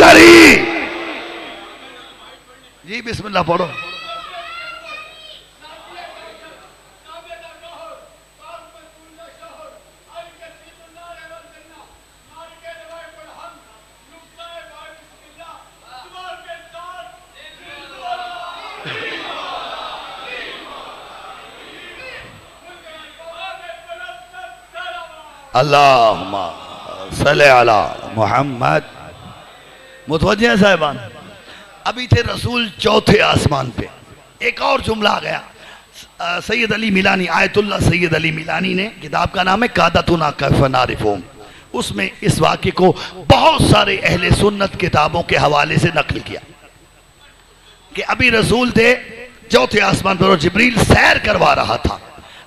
अली जी बिस्मिल्लाह पढ़ो। अल्लाहुम्मा सल्ले अला मोहम्मद। मुतवज्जे साहिबान, अभी थे रसूल चौथे आसमान पे, एक और जुमला आ गया। सैयद अली मिलानी, आयतुल्लाह सैयद अली मिलानी ने, किताब का नाम है कादतुना कैफ नारिफुहुम, उसमें इस वाक़े को बहुत सारे अहले सुन्नत किताबों के हवाले से नकल किया कि अभी रसूल थे चौथे आसमान पर और जिब्रील सैर करवा रहा था।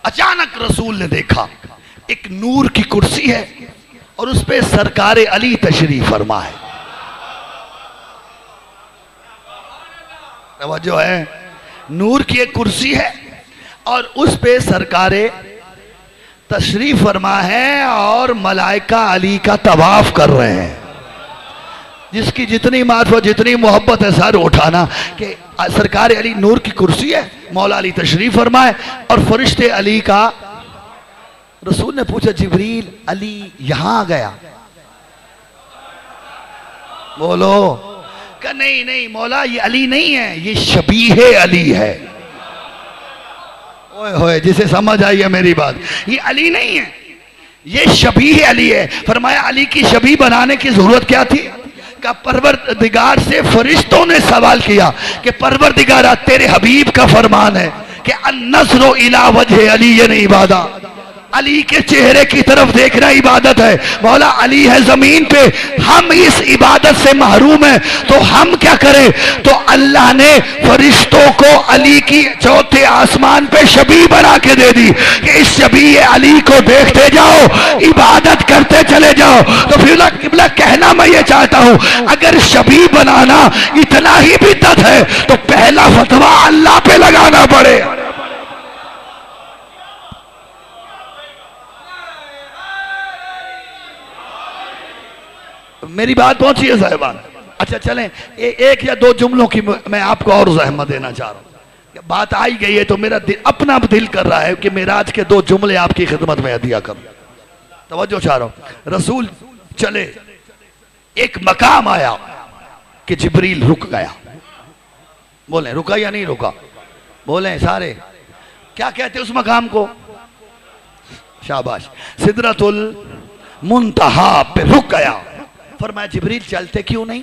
अचानक रसूल ने देखा एक नूर की कुर्सी है और उस पे सरकारे अली तशरीफ फरमा है। तवज्जो है, नूर की एक कुर्सी है और उस पे सरकारे तशरीफ फरमा है और मलाइका अली का तवाफ कर रहे हैं। जिसकी जितनी मार्फत, जितनी मोहब्बत है, सर उठाना कि सरकार अली नूर की कुर्सी है, मौला अली तशरीफ फरमाए और फरिश्ते अली का। रसूल ने पूछा जिब्रील अली यहां आ गया? बोलो। कहा नहीं नहीं मौला, ये अली नहीं है, ये शबीहे अली है। ओए होए, जिसे समझ आई है मेरी बात, ये अली नहीं है, ये शबीहे अली है। फरमाया अली की शबी बनाने की जरूरत क्या थी? का परवरदिगार से फरिश्तों ने सवाल किया कि परवरदिगारा तेरे हबीब का फरमान है कि अन्नस्रो इला वजह अली इबादा, अली के चेहरे की तरफ देखना इबादत है। मौला अली है जमीन पे, हम इस इबादत से महरूम हैं, तो हम क्या करें? तो अल्लाह ने फरिश्तों को अली की चौथे आसमान पे शबी बना के दे दी कि इस शबी अली को देखते जाओ, इबादत करते चले जाओ। तो फिर किबला कहना मैं ये चाहता हूं, अगर शबी बनाना इतना ही बिदअत है तो पहला फतवा अल्लाह पे लगाना पड़े। मेरी बात पहुंची है साहिबान? अच्छा चलें, एक या दो जुमलों की मैं आपको और ज़हमत देना चाह रहा हूं। बात आई गई है तो मेरा अपना दिल कर रहा है कि मेराज के दो जुमले आपकी खिदमत में अदिया करूं। तवज्जो चाह रहा हूं। रसूल चले, एक मकाम आया कि जिब्रील रुक गया। बोले रुका या नहीं रुका? बोले सारे। क्या कहते उस मकाम को? शाबाश। सिदरतुल मुंतहा पे रुक गया। फरमाया जिब्रील चलते क्यों नहीं?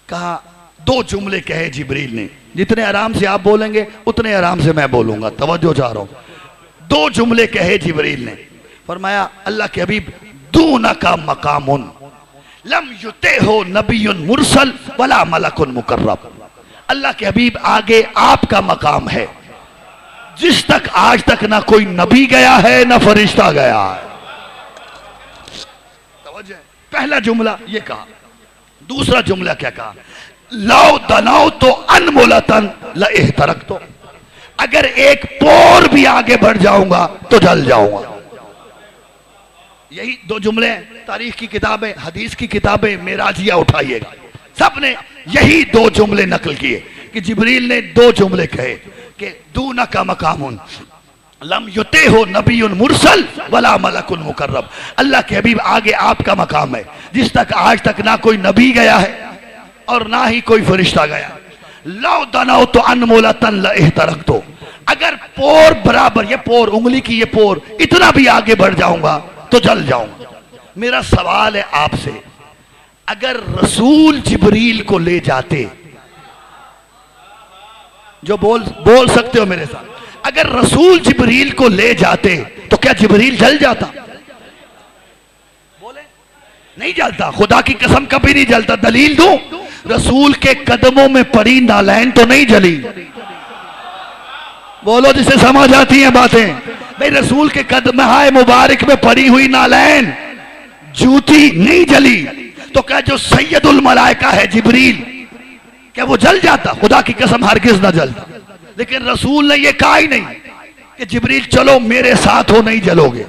कहा दो जुमले कहे जिब्रील ने, जितने आराम से आप बोलेंगे उतने आराम से मैं बोलूंगा। तवज्जो चाह रहा हूं। दो जुमले कहे जिब्रील ने। फरमाया अल्लाह के हबीब दूना का मकामुन लम युते हो नबीयुन मुरसल वला मलकुन मुकर्रब। अल्लाह के हबीब आगे आपका मकाम है जिस तक आज तक ना कोई नबी गया है ना फरिश्ता गया है। पहला जुमला ये कहा। दूसरा जुमला क्या कहा? लाओ दनाओ तो अनमुलतन लएहतरक, तो अगर एक पोर भी आगे बढ़ जाऊंगा तो जल जाऊंगा। यही दो जुमले तारीख की किताबें, हदीस की किताबें मेराजिया उठाइएगा, सब ने यही दो जुमले नकल किए कि जिब्रील ने दो जुमले कहे कि दूना का मकामुन लम युते हो नबीयुन मुरसल वला मलकुन मुकर्रब। अल्लाह के हबीब आगे आपका मकाम है जिस तक आज तक ना कोई नबी गया है और ना ही कोई फरिश्ता गया। लौ दनाओ तो अनमोलतन लएहतरक, तो अगर पोर बराबर, ये पोर उंगली की ये पोर इतना भी आगे बढ़ जाऊंगा तो जल जाऊंगा। मेरा सवाल है आपसे, अगर रसूल जिब्रील को ले जाते, जो बोल सकते हो मेरे साथ, अगर रसूल जिब्रील को ले जाते तो क्या जिब्रील जल जाता? बोले नहीं जलता, खुदा की कसम कभी नहीं जलता। दलील दूं? रसूल के कदमों में पड़ी नालैन तो नहीं जली। बोलो जिसे समझ आती हैं बातें। भाई रसूल के कदम हाय मुबारक में पड़ी हुई नालैन, जूती नहीं जली, तो क्या जो सैयदुल मलाइका है जिब्रील, क्या वो जल जाता? खुदा की कसम हरगिज ना जलता। लेकिन रसूल ने यह कहा ही नहीं कि जिब्रील चलो मेरे साथ हो, नहीं जलोगे,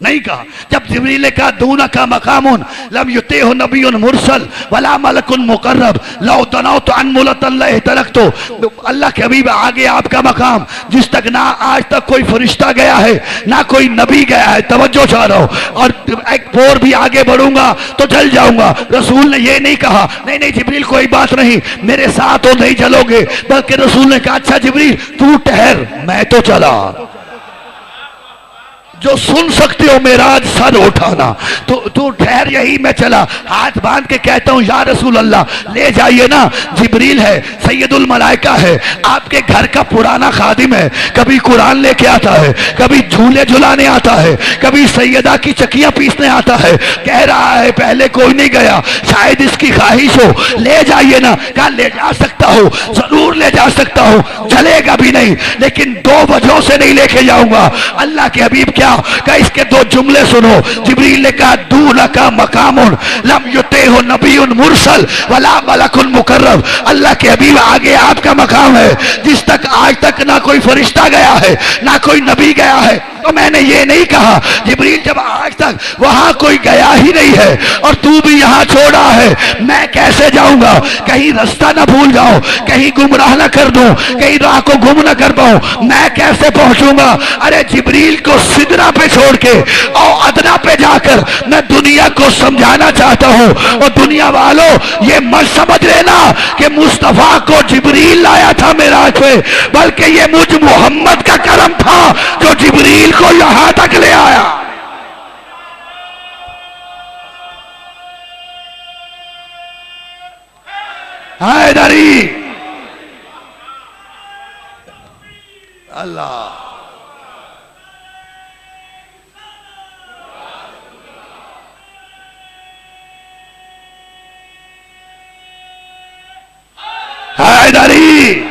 नहीं कहा। जब जिब्रील ने कहा दूना का मकामुन लम युते हो नबीयुन मुरसल वला मलकुन मुकर्रब लौ तनाओ तो अनमुलतन लएहतरक, तो अल्लाह के हबीब आगे आपका मकाम जिस तक ना आज तक कोई फरिश्ता गया है ना कोई नबी गया है। तवज्जो चाह रहा हूं। और एक पोर भी आगे बढ़ूंगा तो जल जाऊंगा। रसूल ने ये नहीं कहा नहीं नहीं जिब्रील कोई बात नहीं, मेरे साथ हो नहीं जलोगे, बल्कि रसूल ने कहा अच्छा जिब्रील तू ठहर, मैं तो चला। जो सुन सकते हो मेराज सर उठाना। तो ठहर, यही मैं चला, हाथ बांध के कहता हूं या रसूल अल्लाह ले जाइए ना। जिब्रील है, सैयदुल मलाइका है, आपके घर का पुराना खादिम है, कभी कुरान लेके आता है, कभी झूले झुलाने आता है, कभी सैयदा की चकियां पीसने आता है। कह रहा है पहले कोई नहीं गया, शायद इसकी ख्वाहिश हो, ले जाइए ना। कहा ले जा सकता हूं, जरूर ले जा सकता हूं, चलेगा भी नहीं, लेकिन 2 वजहों से नहीं लेके जाऊंगा। अल्लाह के हबीब क्या का इसके 2 जुमले सुनो। जिब्रील ने कहा दूला का मकामुन लम युते हो नबीउन मुरसल वला मलकुन मुकर्रब। अल्लाह के हबीब आगे आपका मकाम है जिस तक आज तक ना कोई फरिश्ता गया है ना कोई नबी गया है। तो मैंने ये नहीं कहा जिब्रील जब आज तक वहां कोई गया ही नहीं है और तू भी यहां छोड़ा है, मैं कैसे जाऊंगा? कहीं रास्ता ना भूल जाऊं, कहीं गुमराह ना कर दूं, कहीं राह को गुम ना कर पाऊं, मैं कैसे पहुंचूंगा? अरे जिब्रील को सिदरा पे छोड़ के और अदना पे जाकर मैं दुनिया को समझाना चाहता हूं। और दुनिया वालों ये मत समझ लेना कि मुस्तफा को जिब्रील लाया था मेराज पे, बल्कि ये मुझ मोहम्मद का करम था जो जिब्रील को यहां तक ले आया। हैदरी अल्लाह हैदरी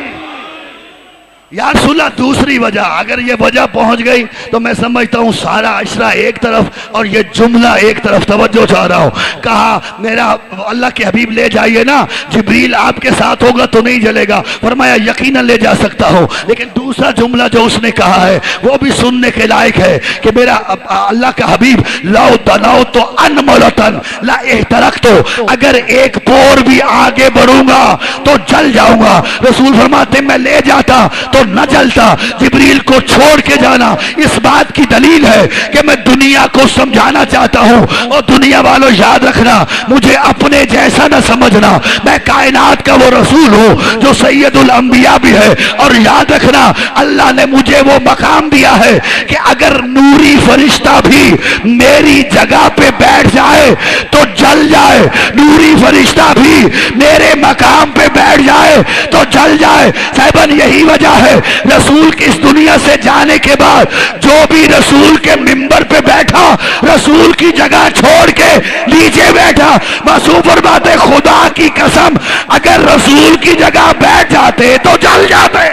यार सुला। दूसरी वजह, अगर ये वजह पहुंच गई तो मैं समझता हूं सारा अशरा एक तरफ और ये जुमला एक तरफ। तवज्जो चाह रहा हूं, कहा मेरा अल्लाह के हबीब ले जाइए ना, जिब्रील आपके साथ होगा तो नहीं जलेगा। फरमाया यकीनन ले जा सकता हूं, लेकिन दूसरा जुमला जो उसने कहा है वो भी सुनने के लायक है कि मेरा अल्लाह का हबीब लाओ तनाओ तो अनमलतन ला एहतरक, तो अगर एक पोर भी आगे बढ़ूंगा तो जल जाऊंगा। रसूल फरमाते मैं ले जाता तो न जलता। जिब्रील को छोड़ के जाना इस बात की दलील है कि मैं दुनिया को समझाना चाहता हूं। और दुनिया वालों याद रखना, मुझे अपने जैसा न समझना, मैं कायनात का वो रसूल हूं जो सैयदुल अंबिया भी है। और याद रखना अल्लाह ने मुझे वो मकाम दिया है कि अगर नूरी फरिश्ता भी मेरी जगह पे बैठ जाए तो जल जाए, नूरी फरिश्ता भी मेरे मकाम पे बैठ जाए तो जल जाए। साहिबान यही वजह है रसूल की इस दुनिया से जाने के बाद जो भी रसूल के मिंबर पे बैठा, रसूल की जगह छोड़ के नीचे बैठा। मासूम फरमाते खुदा की कसम अगर रसूल की जगह बैठ जाते तो जल जाते।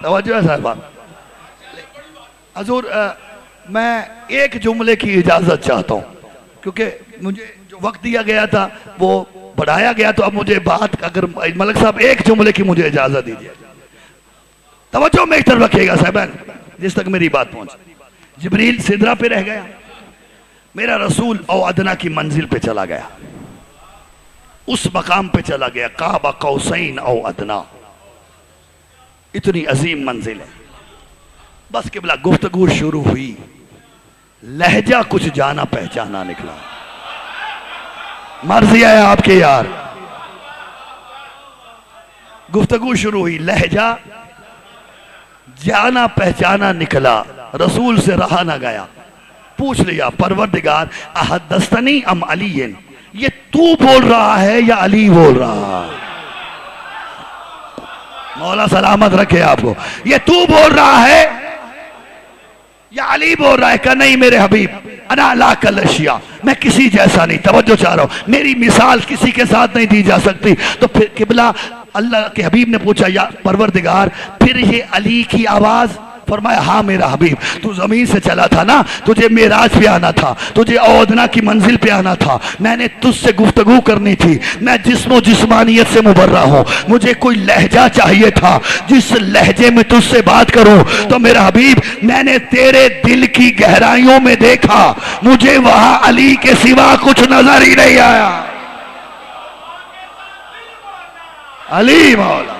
तवज्जो है साहब। हजूर मैं एक जुमले की इजाजत चाहता हूं क्योंकि मुझे जो वक्त दिया गया था वो बढ़ाया गया, तो अब मुझे बात, अगर मलक साहब एक जुमले की मुझे इजाजत दीजिए। तवज्जो में एक तरफ रखिएगा साहब जिस तक मेरी बात पहुंच। जिब्रील सिदरा पे रह गया, मेरा रसूल औ अदना की मंजिल पे चला गया, उस मकाम पे चला गया। काबा कौसैन औ अदना, इतनी अजीम मंजिल है। बस किबला गुफ्तगू शुरू हुई, लहजा कुछ जाना पहचाना निकला। मर्जी है आपके यार। गुफ्तगू शुरू हुई, लहजा जाना पहचाना निकला, रसूल से रहा ना गया। पूछ लिया परवरदिगार अहदस्तनी अम अलीन, ये तू बोल रहा है या अली बोल रहा है? मौला सलामत रखे आपको। ये तू बोल रहा है या अली बोल रहा है? का नहीं मेरे हबीब, अना ला कलशिया, मैं किसी जैसा नहीं। तवज्जो चाह रहा हूं, मेरी मिसाल किसी के साथ नहीं दी जा सकती। तो फिर किबला अल्लाह के हबीब ने पूछा या परवरदिगार फिर ये अली की आवाज? फरमाया हाँ मेरा हबीब, तू जमीन से चला था ना, तुझे मेराज पे आना था, तुझे औदना की मंजिल पे आना था, मैंने तुझसे गुफ्तगू करनी थी। मैं जिस्मो जिस्मानियत से मुबर्रा हूँ, मुझे कोई लहजा चाहिए था जिस लहजे में तुझसे बात करूं। तो मेरा हबीब मैंने तेरे दिल की गहराइयों में देखा, मुझे वहां अली के सिवा कुछ नजर ही नहीं आया। अली मौला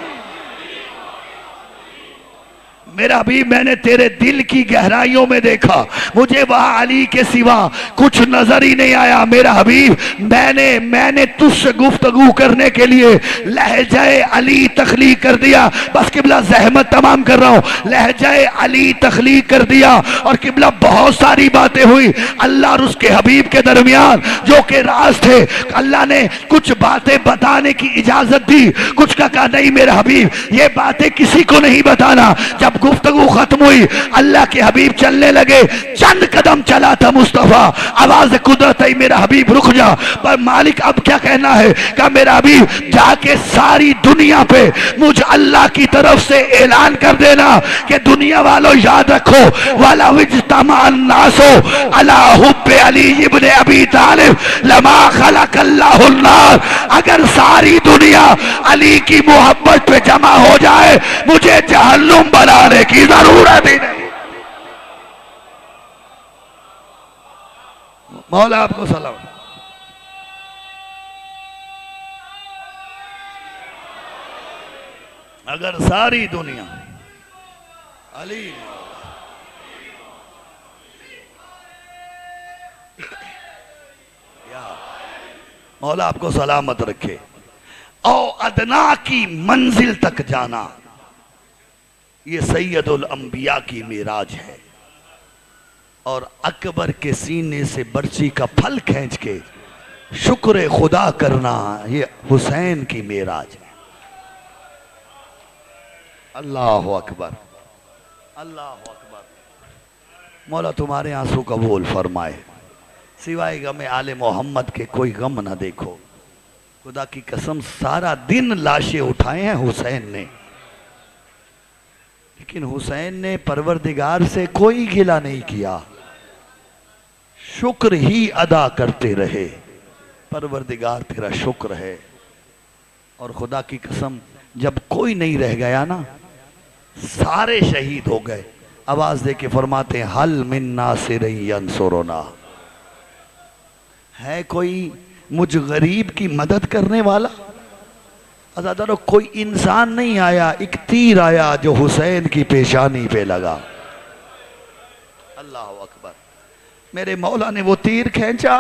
मेरा हबीब मैंने तेरे दिल की गहराइयों में देखा, मुझे वहां अली के सिवा कुछ नजर ही नहीं आया। मेरा हबीब मैंने तुझसे गुफ्तगू करने के लिए लहजाए अली तख्लीक कर दिया। बस किबला जहमत तमाम कर रहा हूं, लहजाए अली तख्लीक कर दिया और किबला बहुत सारी बातें हुई अल्लाह और उसके हबीब के दरमियान जो के राज थे। अल्लाह ने कुछ बातें बताने की इजाजत दी, कुछ का कहा नहीं मेरा हबीब ये बातें किसी को नहीं बताना। जब गुफ्तगू खत्म हुई अल्लाह के हबीब चलने लगे, चंद कदम चला था मुस्तफा, आवाज कुदरत आई मेरा हबीब रुक जा। पर मालिक अब क्या कहना है? कहा मेरा हबीब जाके सारी दुनिया पे मुझ अल्लाह की तरफ से ऐलान कर देना कि दुनिया वालों याद रखो वाला विजतमान्नासो अला हुब्बे अली इब्ने अबी तालिब लमा खलकल्लाहुन नार। अगर सारी दुनिया अली की मोहब्बत पे जमा हो जाए मुझे जहन्नुम बनाने की जरूरत ही नहीं। मौला आपको सलाम। अगर सारी दुनिया अली मौला आपको सलामत रखे और अदना की मंजिल तक जाना, ये सैयदुल अंबिया की मेराज है। और अकबर के सीने से बर्ची का फल खींच के शुक्र खुदा करना, ये हुसैन की मेराज है। अल्लाह अकबर, अल्लाह अकबर। मौला तुम्हारे आंसू कबूल फरमाए, सिवाय गम आले मोहम्मद के कोई गम ना देखो। खुदा की कसम सारा दिन लाशें उठाए हैं हुसैन ने, लेकिन हुसैन ने परवरदिगार से कोई गिला नहीं किया, शुक्र ही अदा करते रहे। परवरदिगार तेरा शुक्र है। और खुदा की कसम जब कोई नहीं रह गया ना, सारे शहीद हो गए। आवाज दे के फरमाते हैं हल मिन नासिरिन यंसुरुना, है कोई मुझ गरीब की मदद करने वाला? अज़ादारो कोई इंसान नहीं आया, एक तीर आया जो हुसैन की पेशानी पे लगा। अल्लाह अकबर। मेरे मौला ने वो तीर खींचा,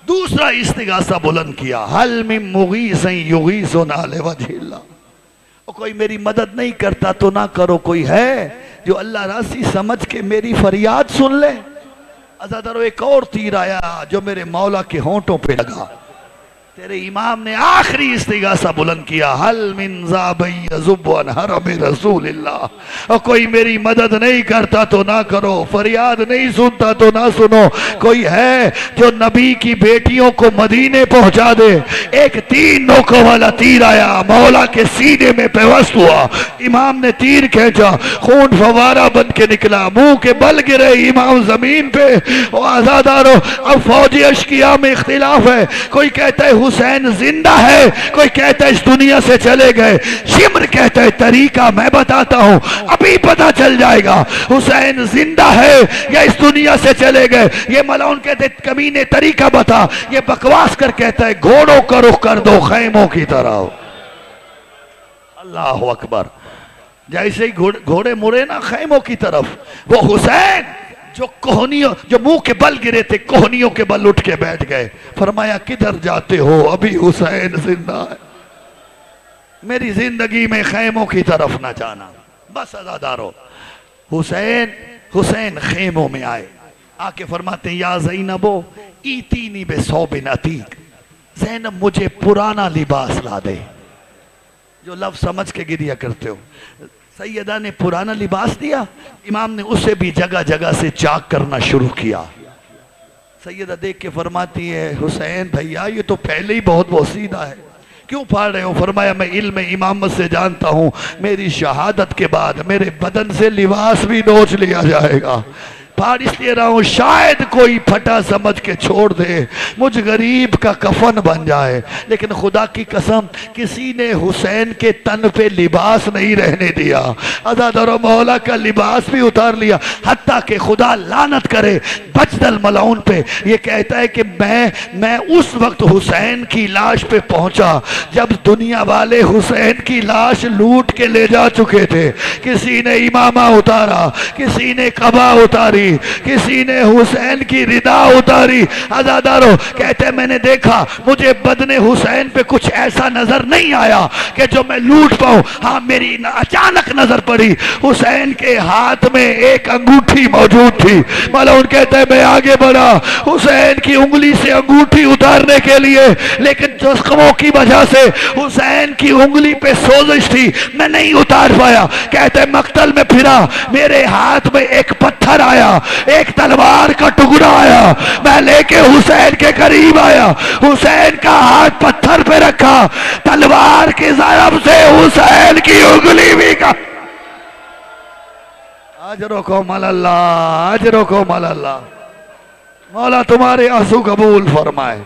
दूसरा इस्तिगासा बुलंद किया, हल मिन मुगीसिन युगीसुना लिवजहिल्लाह। और कोई मेरी मदद नहीं करता तो ना करो, कोई है जो अल्लाह रासी समझ के मेरी फरियाद सुन ले। अज़ादारो एक और तीर आया जो मेरे मौला के होंठों पे लगा। तेरे इमाम ने आखिरी इस्तिगासा बुलंद किया, हल मिन ज़ाबई यज़ुब्बन हरम रसूलिल्लाह। और कोई मेरी मदद नहीं करता तो ना करो, फरियाद नहीं सुनता तो ना सुनो। कोई है जो नबी की बेटियों को मदीने पहुंचा दे। एक 3 नोकों वाला तीर आया, मौला के सीने में पेवस्त हुआ। इमाम ने तीर खींचा, खून फवारा बन के निकला, मुंह के बल गिरे इमाम जमीन पे। और आज़ादारो अब फौजी अशकिया में इख्तिलाफ है, कोई कहता है हुसैन जिंदा है, कोई कहता है इस दुनिया से चले गए। शिमर कहता है तरीका मैं बताता हूं, अभी पता चल जाएगा हुसैन जिंदा है या इस दुनिया से चले गए। ये मलाउन कहते कमीने तरीका बता, ये बकवास कर कहता है घोड़ों का रुख कर दो खैमों की तरह। अल्लाह अकबर। जैसे ही घोड़े मुड़े ना खैमों की तरफ, वो हुसैन जो कोहनियों जो मुंह के बल गिरे थे कोहनियों के बल उठ के बैठ गए। फरमाया किधर जाते हो, अभी हुसैन जिंदा है, मेरी जिंदगी में खैमों की तरफ ना जाना। बस अज़ादारो हुसैन खेमों में आए, आके फरमाते या ज़ैनबो ईतीनी बेसौबिन अतीक, ज़ैनब मुझे पुराना लिबास ला दे। जो लफ्ज़ समझ के गिरिया करते हो, सैयदा ने पुराना लिबास दिया, इमाम ने उसे भी जगह जगह से चाक करना शुरू किया। सैयदा देख के फरमाती है हुसैन भैया ये तो पहले ही बहुत वसीदा है, क्यों फाड़ रहे हो? फरमाया मैं इल्म इमामत से जानता हूँ, मेरी शहादत के बाद मेरे बदन से लिबास भी नोच लिया जाएगा। फाड़ इसलिए रहा हूं शायद कोई फटा समझ के छोड़ दे, मुझ गरीब का कफन बन जाए। लेकिन खुदा की कसम किसी ने हुसैन के तन पे लिबास नहीं रहने दिया, अज़ादार मौला का लिबास भी उतार लिया। हत्ता के खुदा लानत करे बजदल मलाउन पे, ये कहता है कि मैं उस वक्त हुसैन की लाश पे पहुंचा जब दुनिया वाले हुसैन की लाश लूट के ले जा चुके थे। किसी ने इमामा उतारा, किसी ने कबा उतारी, किसी ने हुसैन की रिदा उतारी। अज़ादारों कहते मैंने देखा, मुझे बदने हुसैन पे कुछ ऐसा नजर नहीं आया कि जो मैं लूट पाऊं। हाँ मेरी अचानक नजर पड़ी, हुसैन के हाथ में एक अंगूठी मौजूद थी। मलाउन कहते हैं मैं आगे बढ़ा हुसैन की उंगली से अंगूठी उतारने के लिए, लेकिन जख्मों की वजह से हुसैन की उंगली पे सोजिश थी, मैं नहीं उतार पाया। कहते मक्तल में फिरा, मेरे हाथ में एक पत्थर आया, एक तलवार का टुकड़ा आया, मैं लेके हुसैन के करीब आया, हुसैन का हाथ पत्थर पे रखा, तलवार की ज़रब से हुसैन की उंगली भी का अजरो को मल्ला, अजरो को मल्ला। मौला तुम्हारे आंसू कबूल फरमाए,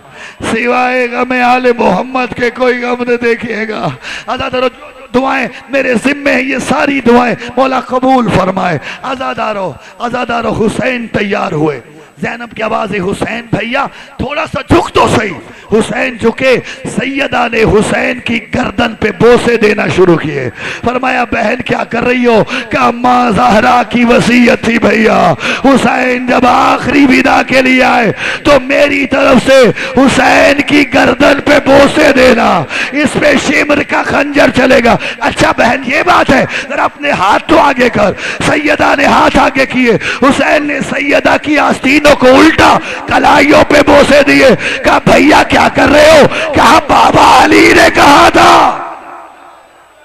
सिवाय गम आले मोहम्मद के कोई गम न देखिएगा। अज़ादारो दुआएं मेरे जिम्मे है, ये सारी दुआएं मौला कबूल फरमाए। अज़ादारो हुसैन तैयार हुए, ज़ैनब की आवाज़ है हुसैन भैया थोड़ा सा झुक तो सही। हुसैन झुके, सैयदा ने हुसैन की गर्दन पे बोसे देना शुरू किए। फरमाया बहन क्या कर रही हो? क्या अम्मा ज़हरा की वसीयत थी भैया, हुसैन जब आखिरी विदा के लिए आए तो मेरी तरफ से हुसैन की गर्दन पे बोसे देना, इस पे शिमर का खंजर चलेगा। अच्छा बहन ये बात है, जरा अपने हाथ तो आगे कर। सैयदा ने हाथ आगे किए, हुसैन ने सैयदा की आस्तीनों को उल्टा कलाइयों पे बोसे दिए। कहा भैया क्या कर रहे हो? कहा बाबा अली ने कहा था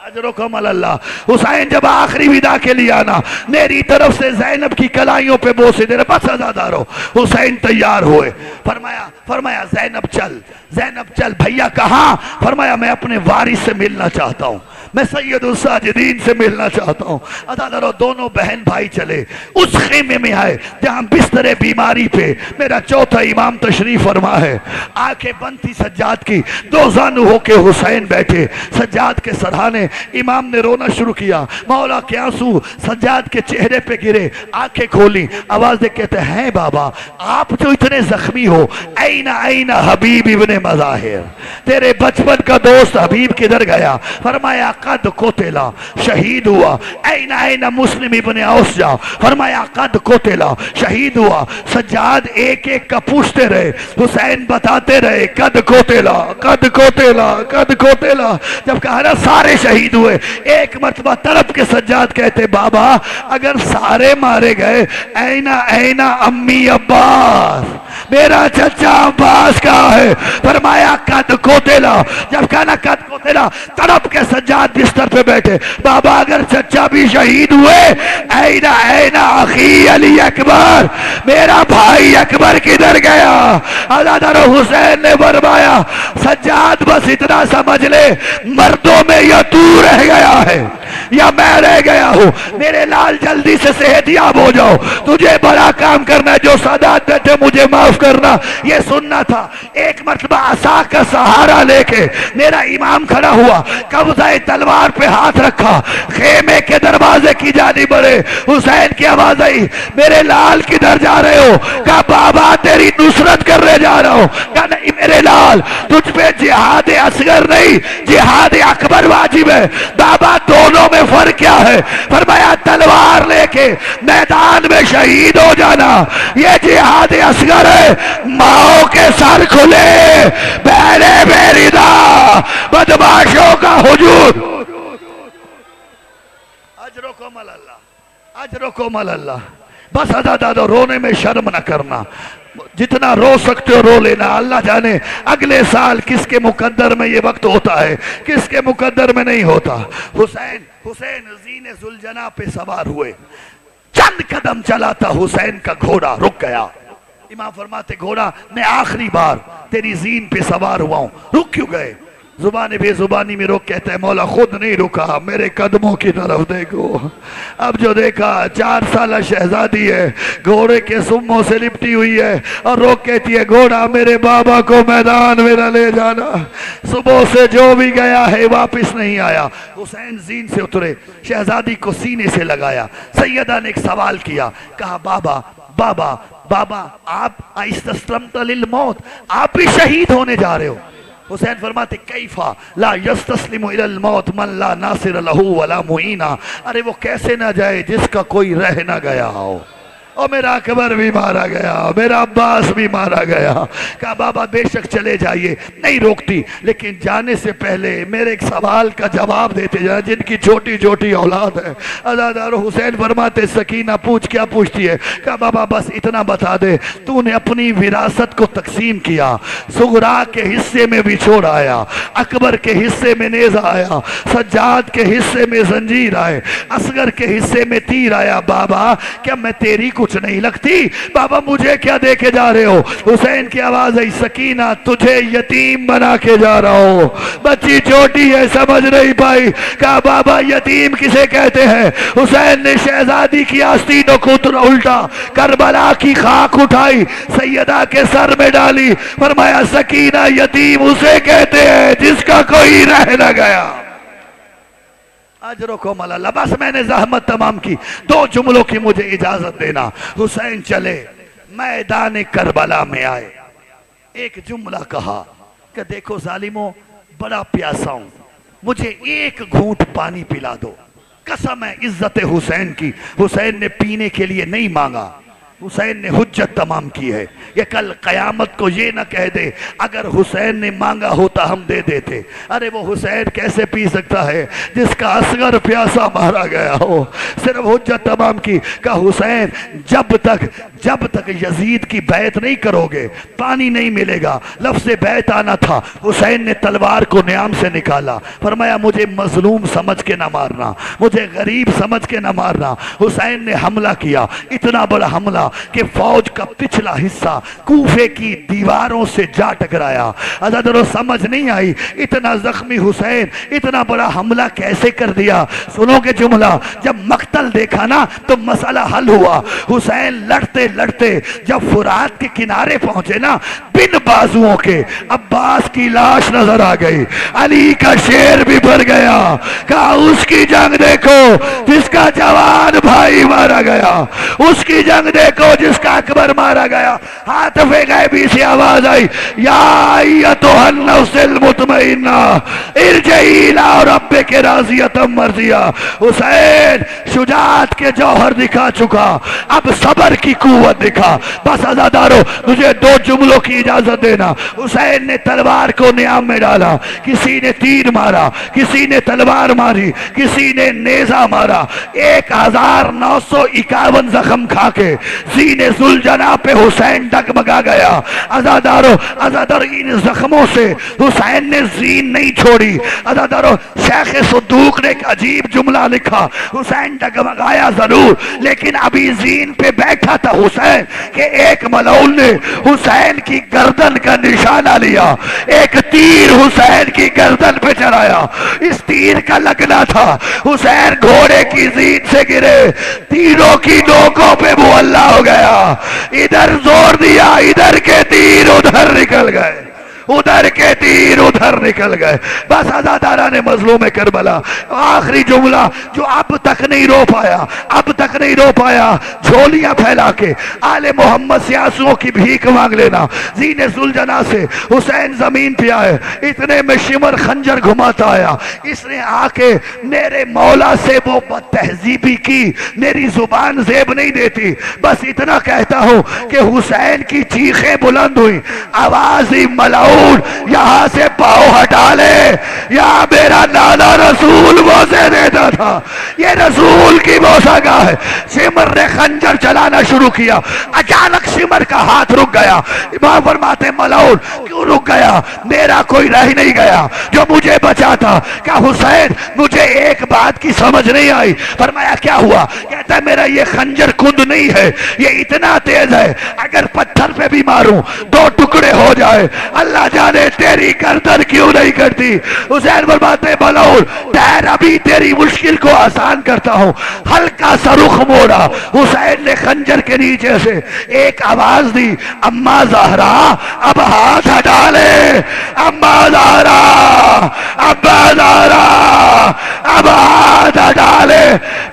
अजरो कमल अल्लाह। हुसैन जब आखिरी विदा के लिए आना, मेरी तरफ से ज़ैनब की कलाइयों पे बोसे दे रहे। बस अज़ादारो हुसैन तैयार हुए, फरमाया ज़ैनब चल, ज़ैनब चल। भैया कहाँ? फरमाया मैं अपने वारिस से मिलना चाहता हूँ, मैं सैयदुल साजिदीन से मिलना चाहता हूँ। अज़ादारो दोनों बहन भाई चले, उस खेमे में आए जहाँ बिस्तरे बीमारी पे मेरा चौथा इमाम तशरीफ फरमा है। आंखें बंद थी सज्जाद की, दो जानू होके हुसैन बैठे, सज्जाद के सराहने। इमाम ने रोना शुरू किया, मौला के आंसू सज्जाद के चेहरे पे गिरे। आंखें खोली, आवाज दे कहते हैं बाबा आप जो इतने जख्मी हो, ऐना ऐना हबीब इब्ने मज़ाहिर, तेरे बचपन का दोस्त हबीब किधर गया? फरमाया कद कोतेला, शहीद हुआ। ऐना ऐना मुस्लिम इब्ने औस जा, फरमाया कद कोतेला, शहीद हुआ। सज्जाद एक एक का पूछते रहे, हुसैन बताते रहे कद कोतेला, कद कोतेला, कद कोतेला। जब कहा ना सारे शहीद हुए, एक मरतबा तड़प के सज्जाद कहते बाबा अगर सारे मारे गए, ऐना ऐना अम्मी अब्बास, मेरा चचा अब्बास कहाँ है? फरमाया कद कोतेला। जब कहा ना कद कोतेला, तड़प के सज्जाद बिस्तर पे बैठे, बाबा अगर चचा भी शहीद हुए, ऐना ऐना अखी अली अकबर, मेरा भाई अकबर किधर गया? अज़ादारो हुसैन ने फरमाया सज्जाद बस इतना समझ ले, मर्दों में या तू रह गया है या मैं रह गया हूं। मेरे लाल जल्दी से सेहतियाब हो जाओ, तुझे बड़ा काम करना है, जो सादात बैठे मुझे माफ करना, ये सुनना था। एक मरतबा असा का सहारा लेके मेरा इमाम खड़ा हुआ, कब्ज़े तलवार पे हाथ रखा, खेमे के दरवाजे की जानिब बढ़े। हुसैन की आवाज आई, मेरे लाल किधर जा रहे हो? कहा बाबा तेरी नुसरत करने जा रहा हूं। कहा नहीं मेरे लाल, तुझ पे जिहाद असगर नहीं, जिहाद अकबर वाजिब है। बाबा दोनों में फर्क क्या है? फरमाया तलवार लेके मैदान में शहीद हो जाना ये जिहाद असगर है, माओ के सर खुले, बहरे बेरिदा, बदमाशों का हुजूम। अजरो को मल्ला, अजरो को मल्ला। बस अदा रोने में शर्म न करना, जितना रो सकते हो रो लेना। अल्लाह जाने अगले साल किसके मुकद्दर में ये वक्त होता है, किसके मुकद्दर में नहीं होता। हुसैन ज़ीने जुलजना पे सवार हुए, चंद कदम चला था हुसैन का घोड़ा रुक गया। इमाम फरमाते घोड़ा मैं आखिरी बार तेरी जीन पे सवार हुआ हूं। रुक क्यों गए? जुबानी बेजुबानी में रोक कहता है मौला खुद नहीं रुका, मेरे कदमों की तरफ देखो। अब जो देखा 4 साल शहजादी है, घोड़े के सुम्मों से लिपटी हुई है और रोक कहती है घोड़ा मेरे बाबा को मैदान मेरा ले जाना। सुबह से जो भी गया है वापस नहीं आया। हुसैन जीन से उतरे, शहजादी को सीने से लगाया। सैयदा ने एक सवाल किया, कहा बाबा बाबा बाबा आप आइस्तस्लमत लिल मौत, आप भी शहीद होने जा रहे हो। हुसैन फरमाते कैफा ला यस्तस्लिमु इलल मौत मन ला नासिर लहू वला मुईना। अरे वो कैसे ना जाए जिसका कोई रह ना गया हो। और मेरा अकबर भी मारा गया, मेरा अब्बास भी मारा गया। कहा बाबा बेशक चले जाइए, नहीं रोकती, लेकिन जाने से पहले मेरे एक सवाल का जवाब देते जाए, जिनकी छोटी छोटी औलाद है। अज़ादार हुसैन फरमाते सकीना पूछ, क्या पूछती है? कहा बाबा बस इतना बता दे, तूने अपनी विरासत को तकसीम किया, सुगरा के हिस्से में बिछोड़ आया, अकबर के हिस्से में नेज़ा आया, सज्जाद के हिस्से में जंजीर आए, असगर के हिस्से में तीर आया। बाबा क्या मैं तेरी कुछ नहीं लगती? बाबा मुझे क्या दे के जा रहे हो? हुसैन की आवाज आई सकीना तुझे यतीम बना के जा रहा हो। बच्ची छोटी है समझ नहीं पाई। कहा बाबा यतीम किसे कहते हैं? हुसैन ने शहजादी की आस्तीनों को उल्टा करबला की खाक उठाई, सैयदा के सर में डाली, फरमाया सकीना यतीम उसे कहते हैं जिसका कोई रह न गया। अजरो को मलाला, बस मैंने जहमत तमाम की, 2 जुमलों की मुझे इजाजत देना। हुसैन चले मैदान करबला में आए, एक जुमला कहा कि देखो जालिमों बड़ा प्यासा हूं, मुझे एक घूंट पानी पिला दो। कसम है इज्जत हुसैन की, हुसैन ने पीने के लिए नहीं मांगा, हुसैन ने हुज्जत तमाम की है। ये कल कयामत को ये ना कह दे अगर हुसैन ने मांगा होता हम दे देते। अरे वो हुसैन कैसे पी सकता है जिसका असगर प्यासा मारा गया हो? सिर्फ हुज्जत तमाम की। का हुसैन जब तक यजीद की बैत नहीं करोगे पानी नहीं मिलेगा। लफ्ज़ बैत आना था, हुसैन ने तलवार को न्याम से निकाला, फरमाया मुझे मजलूम समझ के ना मारना, मुझे गरीब समझ के ना मारना। हुसैन ने हमला किया, इतना बड़ा हमला कि फौज का पिछला हिस्सा कूफे की दीवारों से जा टकराया। अज़ादरो समझ नहीं आई इतना जख्मी हुसैन इतना बड़ा हमला कैसे कर दिया। सुनोगे जुमला, जब मक्तल देखा ना तो मसला हल हुआ। हुसैन लड़ते लड़ते जब फुरात के किनारे पहुंचे ना, बिन बाजुओं के अब्बास की लाश नजर आ गई, अली का शेर भी भर गया। कहा उसकी जंग देखो जिसका जवान भाई मारा गया, उसकी जंग देखो जिसका अकबर मारा गया। हाथ फेंकाए बीच आवाज आई, या तो नफ्सिल मुतमइन्ना इरजई इला रब्बिक राज़ियतम मर्ज़िया। हुसैन शुजाअत के जौहर दिखा चुका, अब सबर की कुव्वत दिखा। बस अज़ादारो मुझे 2 जुमलों की इजाजत देना। हुसैन ने तलवार को नियाम में डाला, किसी ने तीर मारा, किसी ने तलवार मारी, किसी ने नेजा मारा। 1951 जख्म खा के सीने जुलजना पे हुसैन डगमगा गया। अज़ादारो इन जख्मों से हुसैन ने जीन नहीं छोड़ी। अज़ादारो शेख सद्दूक ने एक अजीब जुमला लिखा, हुसैन डगमगाया जरूर लेकिन अभी जीन पे बैठा था हुसैन के एक मलऊन ने हुसैन की गर्दन का निशाना लिया, एक तीर हुसैन की गर्दन पे चढ़ाया। इस तीर का लगना था, हुसैन घोड़े की जीन से गिरे, तीरों की नोकों पे मुअल्ला हो गया। इधर जोर दिया, इधर के तीर उधर निकल गए, उधर के तीर उधर निकल गए। बस अज़ादारा ने मजलूम करबला आखिरी जुमला जो अब तक नहीं रो पाया, अब तक नहीं रो पाया, झोलियां फैला के आले मोहम्मद से आंसुओं की भीख मांग लेना। जीने सुलझना से हुसैन जमीन पे आए, इतने में शिमर खंजर घुमाता आया। इसने आके मेरे मौला से वो बदतहजीबी की, मेरी जुबान जेब नहीं देती, बस इतना कहता हूं कि हुसैन की चीखें बुलंद हुई, आवाज ही मलाऊ यहां से पाँव हटा ले, या मेरा नाना रसूल बोसे देता था, ये रसूल की बोसागाह है। सिमर ने खंजर चलाना शुरू किया, अचानक सिमर का हाथ रुक गया। इमाम फरमाते मलऊन क्यों रुक गया? मेरा कोई रह नहीं गया जो मुझे बचाता। क्या हुसैन मुझे एक बात की समझ नहीं आई। फरमाया क्या हुआ? कहता है मेरा ये खंजर कुंद नहीं है, ये इतना तेज है अगर पत्थर पे भी मारूं 2 टुकड़े हो जाए। अल्लाह जाने तेरी गर्दन क्यों नहीं करती। हुसैन फरमाते बलौल ठहर, अभी तेरी मुश्किल को आसान करता हूं। हल्का सा रुख मोड़ा, हुसैन ने खंजर के नीचे से एक आवाज दी, अम्मा ज़हरा अब हाथ हटा ले, अम्मा ज़हरा, अम्मा ज़हरा अब हाथ हटा ले।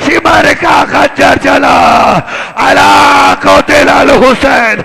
सिमर का खंजर चला, अला कोतिल अल हुसैन।